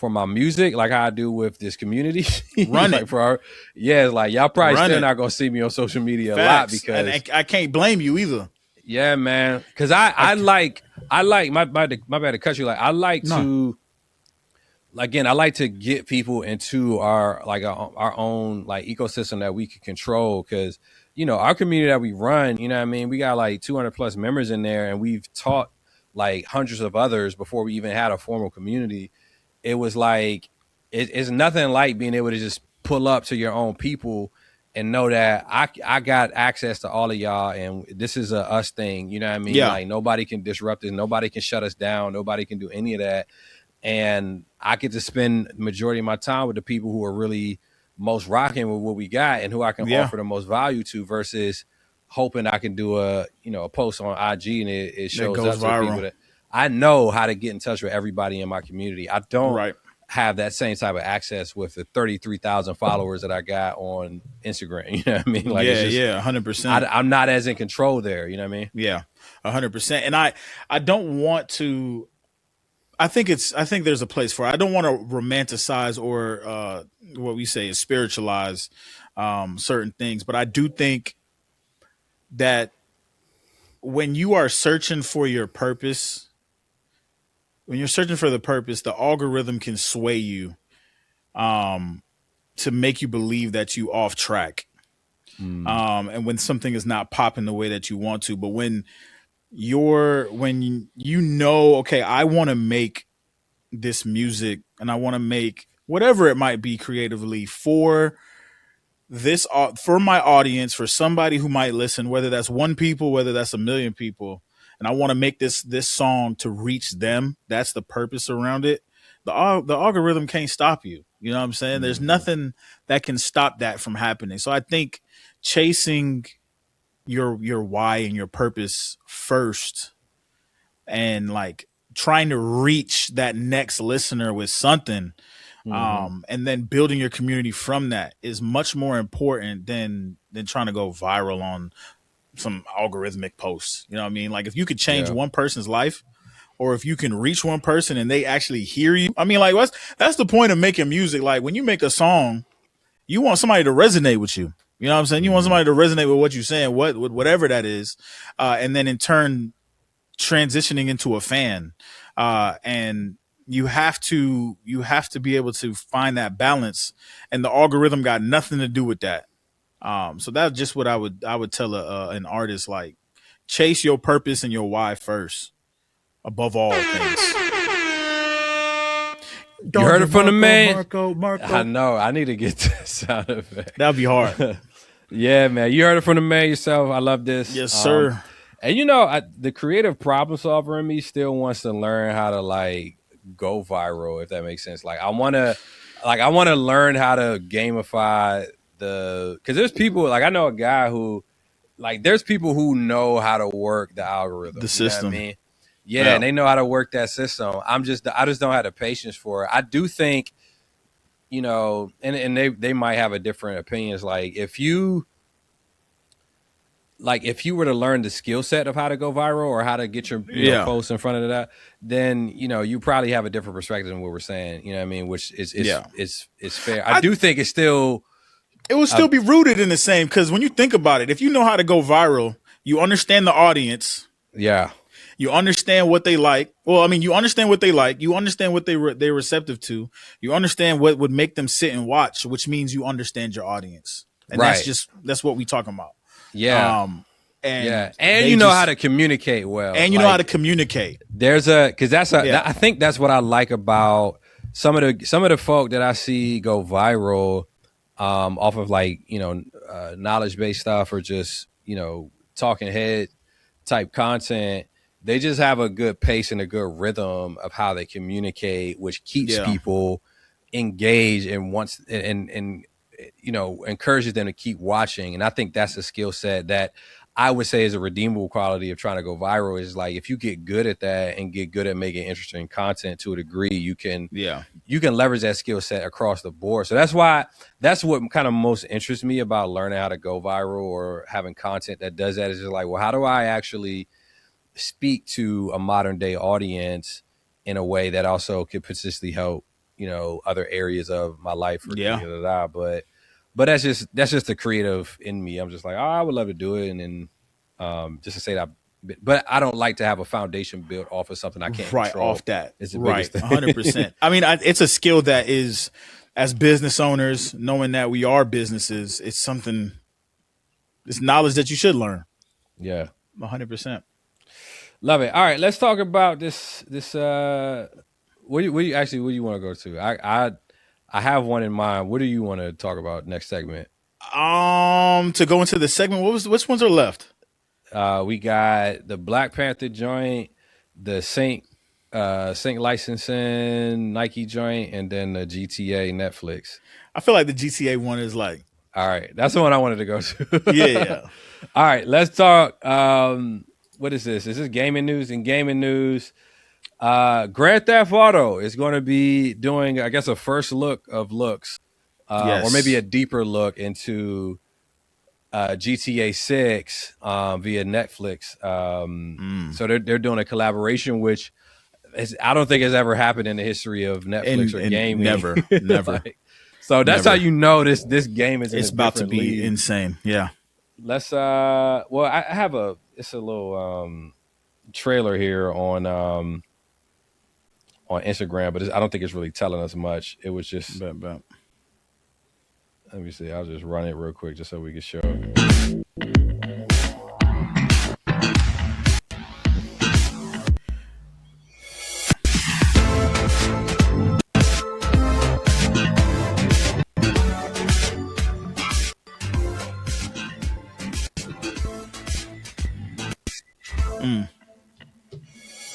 S2: for my music, like how I do with this community.
S1: Run
S2: like
S1: it.
S2: for our, yeah, it's like y'all probably
S1: Run
S2: still
S1: it.
S2: not gonna see me on social media
S1: Facts.
S2: a lot because
S1: and I can't blame you either.
S2: Yeah, man. Because I like my bad to cut you. Like I like to, again, I like to get people into our own like ecosystem that we can control. Because our community that we run, you know what I mean, we got like 200 plus members in there, and we've taught like hundreds of others before we even had a formal community. It was like it's nothing like being able to just pull up to your own people and know that I got access to all of y'all, and this is a us thing. You know what I mean?
S1: Yeah.
S2: Like nobody can disrupt this, nobody can shut us down, nobody can do any of that. And I get to spend the majority of my time with the people who are really most rocking with what we got and who I can offer the most value to, versus hoping I can do a post on IG and it shows up to the people that I know how to get in touch with everybody in my community. I don't have that same type of access with the 33,000 followers that I got on Instagram. You know what I mean? Like,
S1: 100%.
S2: I'm not as in control there. You know what I mean?
S1: Yeah, 100%. And I don't want to. I think there's a place for it. I don't want to romanticize or what we say is spiritualize certain things, but I do think that when you are searching for your purpose, when you're searching for the purpose, the algorithm can sway you to make you believe that you off track. And when something is not popping the way that you want to, but when okay, I want to make this music and I want to make whatever it might be creatively for my audience, for somebody who might listen, whether that's 1 people, whether that's 1 million people, and I want to make this song to reach them. That's the purpose around it. The algorithm can't stop you. You know what I'm saying? There's nothing that can stop that from happening. So I think chasing your why and your purpose first, and like trying to reach that next listener with something, and then building your community from that is much more important than trying to go viral on some algorithmic posts. You know what I mean? Like if you could change one person's life, or if you can reach one person and they actually hear you. I mean, like that's the point of making music. Like when you make a song, you want somebody to resonate with you. You know what I'm saying? You want somebody to resonate with what you're saying, whatever that is, and then in turn transitioning into a fan. And you have to be able to find that balance, and the algorithm got nothing to do with that. So that's just what I would tell an artist, like chase your purpose and your why first, above all things.
S2: You heard it from the man.
S1: Marco.
S2: I know. I need to get that sound effect.
S1: That'd be hard.
S2: Yeah, man. You heard it from the man yourself. I love this.
S1: Yes, sir.
S2: And the creative problem solver in me still wants to learn how to like go viral, if that makes sense. Like I want to learn how to gamify because there's people, like I know a guy who, like there's people who know how to work the algorithm,
S1: the system.
S2: You know what I mean? Yeah, and they know how to work that system. I just don't have the patience for it. I do think, and they might have a different opinions. Like if you were to learn the skill set of how to go viral or how to get your posts in front of that, then you probably have a different perspective than what we're saying. You know what I mean? Which is fair. I do think it
S1: will still be rooted in the same, because when you think about it, if you know how to go viral, you understand the audience.
S2: Yeah.
S1: You understand what they like. Well, I mean, you understand what they like. You understand what they're receptive to. You understand what would make them sit and watch, which means you understand your audience. And that's what we talking about.
S2: Yeah. And you know how to communicate well.
S1: And you know how to communicate.
S2: I think that's what I like about some of the folk that I see go viral off of knowledge-based stuff or just, talking head type content. They just have a good pace and a good rhythm of how they communicate, which keeps people engaged and wants and encourages them to keep watching. And I think that's a skill set that I would say is a redeemable quality of trying to go viral. Is like if you get good at that and get good at making interesting content to a degree, you can leverage that skill set across the board. So that's what kind of most interests me about learning how to go viral or having content that does that, is just like, well, how do I actually speak to a modern day audience in a way that also could potentially help other areas of my life or but that's just the creative in me. I'm just like, I would love to do it, and then just to say that. But I don't like to have a foundation built off of something I can't control.
S1: Off that.
S2: It's the biggest thing.
S1: 100%. I mean, it's a skill that is, as business owners, knowing that we are businesses, it's knowledge that you should learn.
S2: Yeah.
S1: 100%.
S2: Love it. All right, let's talk about this. Where do you want to go to? I have one in mind. What do you want to talk about next segment?
S1: To go into the segment, which ones are left?
S2: We got the Black Panther joint, the Sync licensing Nike joint, and then the GTA Netflix.
S1: I feel like the GTA one is like.
S2: All right, that's the one I wanted to go to.
S1: Yeah.
S2: All right, let's talk. What is this? Is this gaming news? In gaming news, Grand Theft Auto is going to be doing, I guess, a first look of looks, or maybe a deeper look into GTA 6 via Netflix. So they're doing a collaboration, which I don't think has ever happened in the history of Netflix or gaming.
S1: Never.
S2: So that's how you know this game is.
S1: It's about to be insane. Yeah.
S2: Let's. Well, I have it's a little trailer here on Instagram, but I don't think it's really telling us much. It was just. Let me see. I'll just run it real quick just so we can show.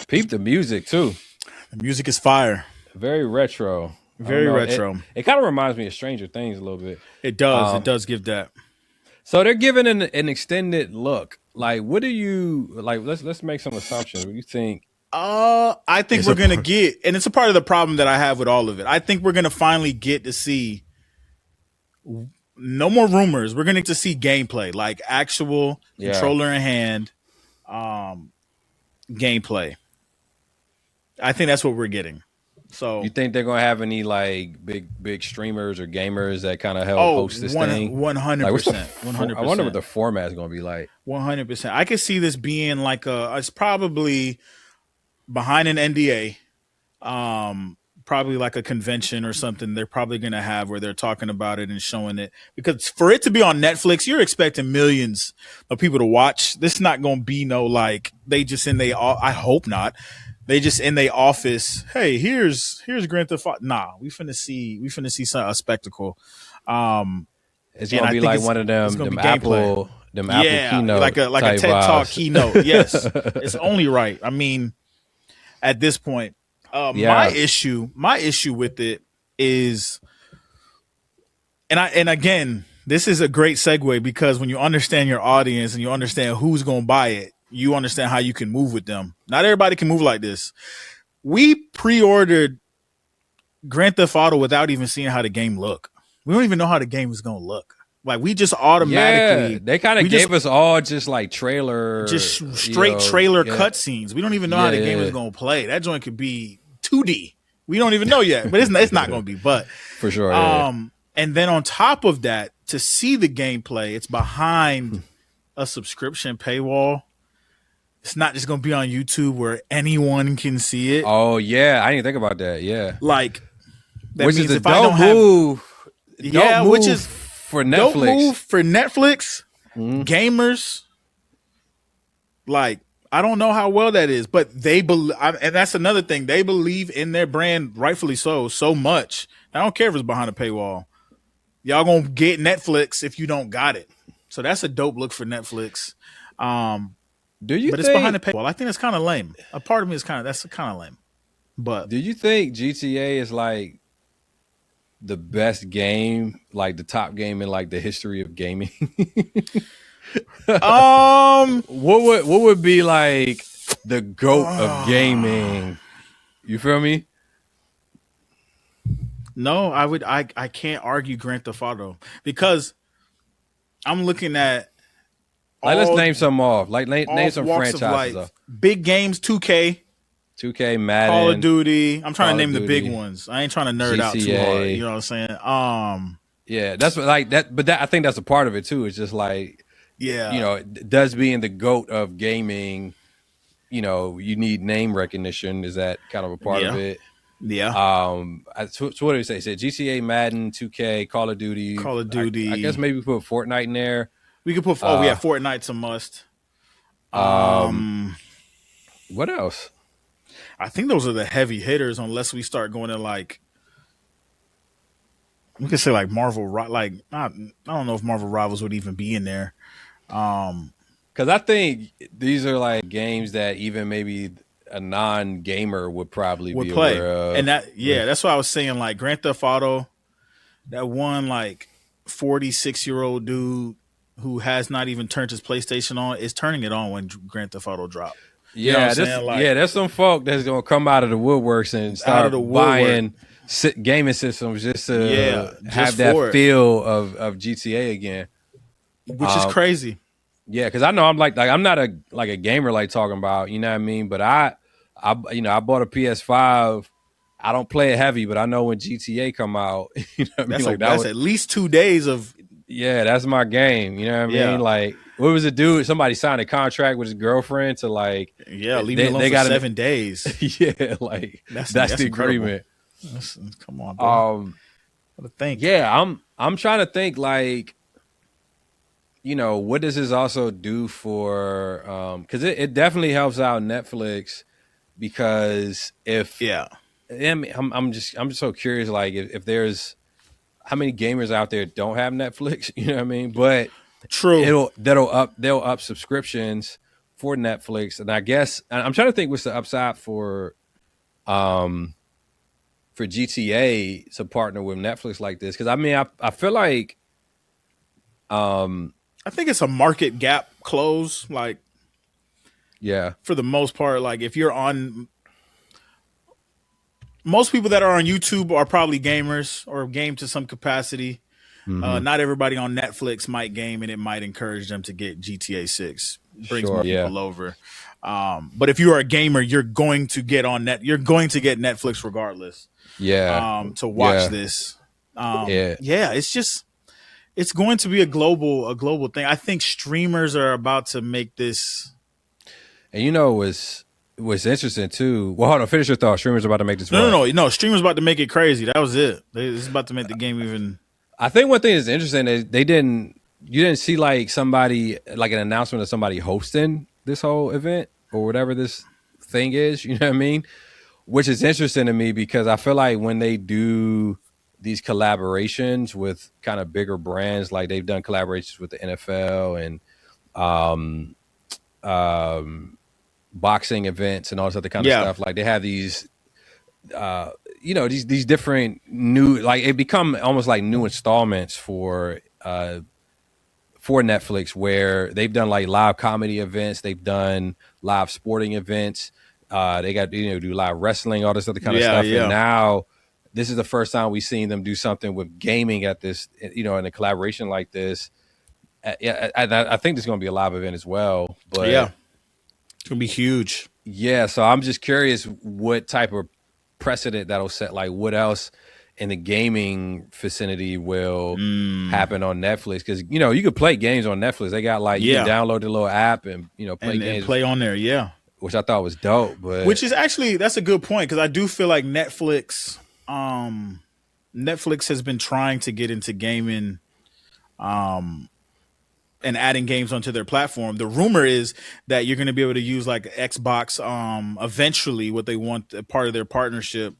S2: Peep the music too.
S1: The music is fire.
S2: Very retro.
S1: Very retro.
S2: It kind of reminds me of Stranger Things a little bit.
S1: It does. It does give that.
S2: So they're giving an extended look. Like, what do you like? Let's make some assumptions. What do you think?
S1: I think we're gonna get, and it's a part of the problem that I have with all of it. I think we're gonna finally get to see no more rumors. We're gonna get to see gameplay, like actual controller in hand, gameplay. I think that's what we're getting. So
S2: you think they're gonna have any like big streamers or gamers that kind of help host this thing?
S1: 100%. 100%.
S2: I wonder what the format is gonna be like.
S1: 100%. I could see this being like it's probably behind an NDA, probably like a convention or something. They're probably gonna have where they're talking about it and showing it, because for it to be on Netflix, you're expecting millions of people to watch. This is not gonna be no like they just I hope not. They just in their office. Hey, here's Grand Theft Auto. Nah, we finna see a spectacle.
S2: It's gonna be like one of them Apple keynote,
S1: like a TED Talk keynote. Yes, it's only right. I mean, at this point, my issue with it is, and again, this is a great segue, because when you understand your audience and you understand who's gonna buy it, you understand how you can move with them. Not everybody can move like this. We pre-ordered Grand Theft Auto without even seeing how the game look. We don't even know how the game is going to look. Like, we just automatically...
S2: Yeah, they kind of gave us all just like trailer...
S1: Just straight trailer cutscenes. We don't even know how the game is going to play. That joint could be 2D. We don't even know yet, but it's not going to be. But
S2: for sure.
S1: And then on top of that, to see the gameplay, it's behind a subscription paywall. It's not just going to be on YouTube where anyone can see it.
S2: Oh, yeah. I didn't think about that. Yeah.
S1: Like, that
S2: which
S1: means
S2: is a
S1: if I don't move.
S2: which is for Netflix.
S1: Don't move for Netflix, gamers. Like, I don't know how well that is, but they believe, and that's another thing. They believe in their brand, rightfully so much. I don't care if it's behind a paywall. Y'all going to get Netflix if you don't got it. So that's a dope look for Netflix. It's behind the paywall. I think that's kind of lame. A part of me is that's kind of lame. But
S2: do you think GTA is like the best game, like the top game in like the history of gaming? What would be like the GOAT of gaming? You feel me?
S1: No, I can't argue Grand Theft Auto, because I'm looking at
S2: let's name some off. Like name some franchises.
S1: Big games, 2K,
S2: 2K, Madden,
S1: Call of Duty. I'm trying
S2: Call
S1: to
S2: of
S1: name the big
S2: Duty,
S1: ones. I ain't trying to nerd out too
S2: GTA.
S1: hard. You know what I'm saying?
S2: Yeah, that's what like that. But I think that's a part of it too. It's just like,
S1: Yeah.
S2: you know, does being the GOAT of gaming, you know, you need name recognition. Is that kind of a part of it?
S1: Yeah.
S2: So what did he say? He said GTA, Madden, 2K, Call of Duty.
S1: Call of Duty.
S2: I guess maybe put Fortnite in there.
S1: We could put. Oh, yeah, Fortnite's a must.
S2: What else?
S1: I think those are the heavy hitters. Unless we start going to like, we could say like Marvel. Like I don't know if Marvel Rivals would even be in there.
S2: Because I think these are like games that even maybe a non-gamer would probably be
S1: play.
S2: aware of.
S1: And that's what I was saying. Like Grand Theft Auto, that one like 46-year-old dude who has not even turned his PlayStation on is turning it on when Grand Theft Auto dropped. You know what I'm saying? Like,
S2: there's some folk that's gonna come out of the woodworks and start buying gaming systems just to have that feel of GTA again,
S1: which is crazy.
S2: Yeah, because I know I'm like I'm not a gamer like talking about, you know what I mean. But I bought a PS5. I don't play it heavy, but I know when GTA come out, you know what I mean. Like
S1: that's at least 2 days of.
S2: Yeah, that's my game. You know what I mean? Like, what was it, dude? Somebody signed a contract with his girlfriend to like,
S1: leave me alone for 7 days.
S2: Yeah, like that's the agreement.
S1: Come on, bro. What to think?
S2: Yeah, I'm trying to think like, you know, what does this also do for? Because it definitely helps out Netflix because I'm just so curious, like if there's how many gamers out there don't have Netflix, you know what I mean? But
S1: true,
S2: they'll up subscriptions for Netflix, and I guess I'm trying to think what's the upside for GTA to partner with Netflix like this, because I mean I feel like
S1: I think it's a market gap close, like for the most part. Like if you're on. Most people that are on YouTube are probably gamers or game to some capacity. Not everybody on Netflix might game, and it might encourage them to get GTA 6. Brings more people over. But if you are a gamer, you're going to get You're going to get Netflix regardless. To watch this. It's going to be a global thing. I think streamers are about to make this.
S2: And you know what's interesting too. Well, hold on, finish your thought. Streamers are about to make this.
S1: No. Streamers about to make it crazy. That was it. It's about to make the game even.
S2: I think one thing that's interesting is you didn't see like somebody like an announcement of somebody hosting this whole event or whatever this thing is. You know what I mean? Which is interesting to me because I feel like when they do these collaborations with kind of bigger brands, like they've done collaborations with the NFL and boxing events and all this other kind of stuff. Like they have these, these different new, like it become almost like new installments for Netflix, where they've done like live comedy events, they've done live sporting events, they got do live wrestling, all this other kind of stuff. And now this is the first time we've seen them do something with gaming at this, in a collaboration like this. I think this is going to be a live event as well. But
S1: it's going to be huge.
S2: Yeah, so I'm just curious what type of precedent that'll set. Like, what else in the gaming vicinity will happen on Netflix? Because, you could play games on Netflix. They got, like, you can download the little app and, play games.
S1: And play on there,
S2: Which I thought was dope. But
S1: which is actually, that's a good point, because I do feel like Netflix has been trying to get into gaming and adding games onto their platform. The rumor is that you're going to be able to use like Xbox. Eventually, what they want, part of their partnership,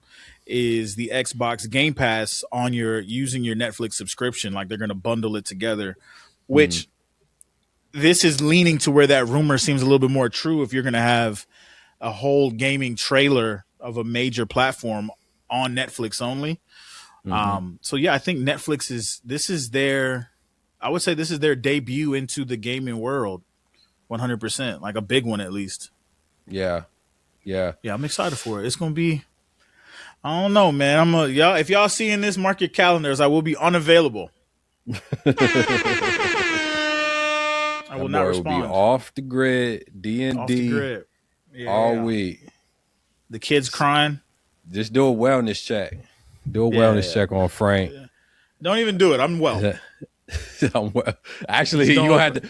S1: is the Xbox Game Pass on using your Netflix subscription. Like they're going to bundle it together, which this is leaning to where that rumor seems a little bit more true. If you're going to have a whole gaming trailer of a major platform on Netflix only. So yeah, I think Netflix I would say this is their debut into the gaming world, 100%, like a big one at least. Yeah, I'm excited for it. It's gonna be, I don't know, man. Y'all. If y'all seeing this, mark your calendars. I will be unavailable. I will not respond.
S2: Will be off the grid, D&D,
S1: off the grid.
S2: all week.
S1: The kids crying.
S2: Just do a wellness check. Do a wellness check on Frank.
S1: Don't even do it. I'm well.
S2: I'm well. Actually, you gonna have to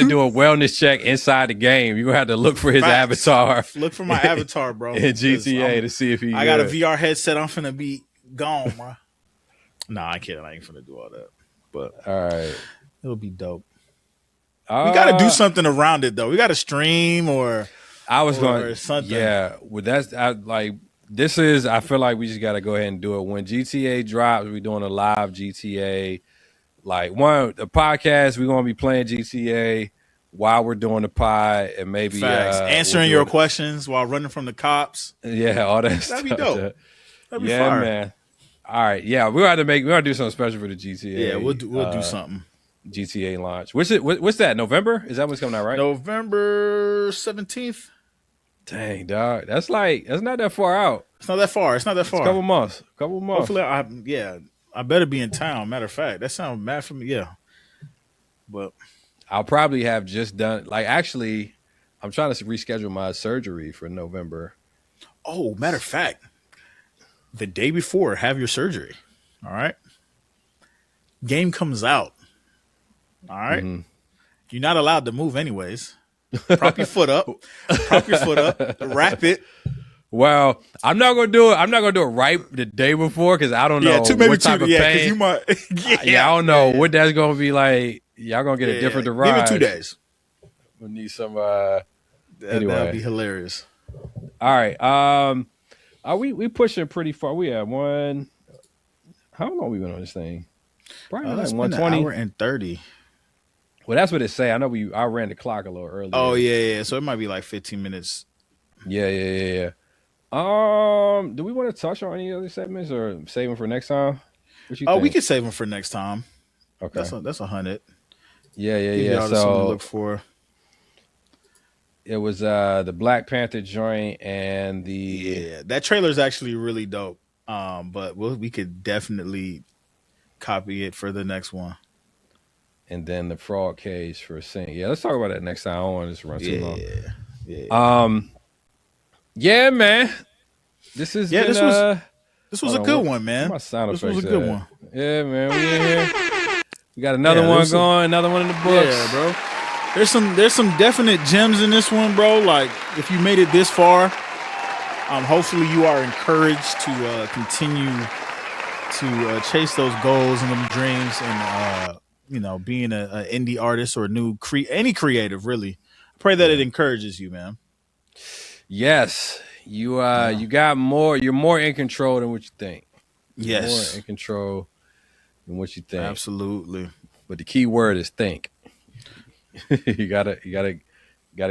S2: do a wellness check inside the game. You gonna have to look for his avatar.
S1: Look for my avatar, bro.
S2: In GTA to see if he.
S1: I got a VR headset. I'm finna be gone, bro. Nah, I can't. I ain't finna do all that. But
S2: all right,
S1: it'll be dope. We got to do something around it, though. We got to stream or something.
S2: Yeah, well, this is. I feel like we just got to go ahead and do it when GTA drops. We're doing a live GTA. Like the podcast, we're gonna be playing GTA while we're doing the pod, and maybe
S1: answering your questions while running from the cops.
S2: Yeah, all that.
S1: That'd be dope. That'd be
S2: fire,
S1: fire.
S2: Man. All right, yeah, we're gonna do something special for the GTA.
S1: Yeah, we'll do something.
S2: GTA launch. What's that? November? Is that what's coming out? Right?
S1: November 17th.
S2: Dang, dog. That's not that far out.
S1: It's not that far. It's a
S2: couple months.
S1: Hopefully, I better be in town. Matter of fact, that sounds mad for me. Yeah, but
S2: I'll probably have just done. Actually, I'm trying to reschedule my surgery for November.
S1: Oh, matter of fact, the day before, have your surgery. All right. Game comes out. All right. Mm-hmm. You're not allowed to move anyways. Prop your foot up. Wrap it.
S2: Well, I'm not gonna do it. I'm not gonna do it right the day before because I don't know what type of pain.
S1: You might.
S2: I don't know what that's gonna be like. Y'all gonna get a different ride.
S1: Give it 2 days.
S2: We need some.
S1: Anyway, that'd be hilarious.
S2: All right. We pushing pretty far. We have one. How long we been on this thing?
S1: Probably like 120. An hour and 30.
S2: Well, that's what it say. I know I ran the clock a little earlier.
S1: Oh yeah. So it might be like 15 minutes.
S2: Yeah. Do we want to touch on any other segments or save them for next time? What you think?
S1: We can save them for next time.
S2: Okay,
S1: that's 100.
S2: Yeah.
S1: So something to look for.
S2: It was the Black Panther joint and
S1: that trailer is actually really dope. But we could definitely copy it for the next one.
S2: And then the fraud case for Sing. Yeah, let's talk about that next time. I don't want this to run too long.
S1: Yeah.
S2: Yeah, man. This was
S1: a good one, man.
S2: My sound
S1: this was a good one.
S2: Yeah, man. We in here. We got another one going, another one in the books.
S1: Yeah, bro. There's some definite gems in this one, bro. Like if you made it this far, hopefully you are encouraged to continue to chase those goals and them dreams and being an indie artist or any creative, really. I pray that it encourages you, man.
S2: Yes, you got more. You're more in control than what you think.
S1: Yes,
S2: more in control than what you think.
S1: Absolutely.
S2: But the key word is think. you gotta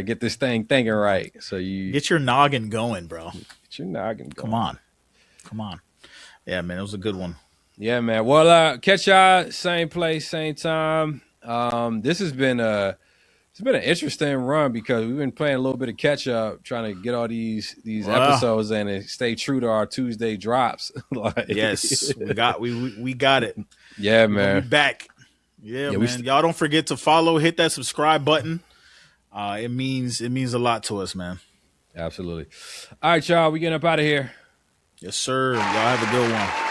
S2: get this thing thinking right. So you
S1: get your noggin going, bro.
S2: Get your noggin going.
S1: Come on. Yeah, man, it was a good one.
S2: Yeah, man. Well, catch y'all same place, same time. This has been it's been an interesting run because we've been playing a little bit of catch up, trying to get all these episodes in and stay true to our Tuesday drops.
S1: Yes, we got it.
S2: Yeah, man.
S1: We'll be back. Yeah, man. Y'all don't forget to follow, hit that subscribe button. It means a lot to us, man.
S2: Absolutely. All right, y'all. We getting up out of here.
S1: Yes, sir. Y'all have a good one.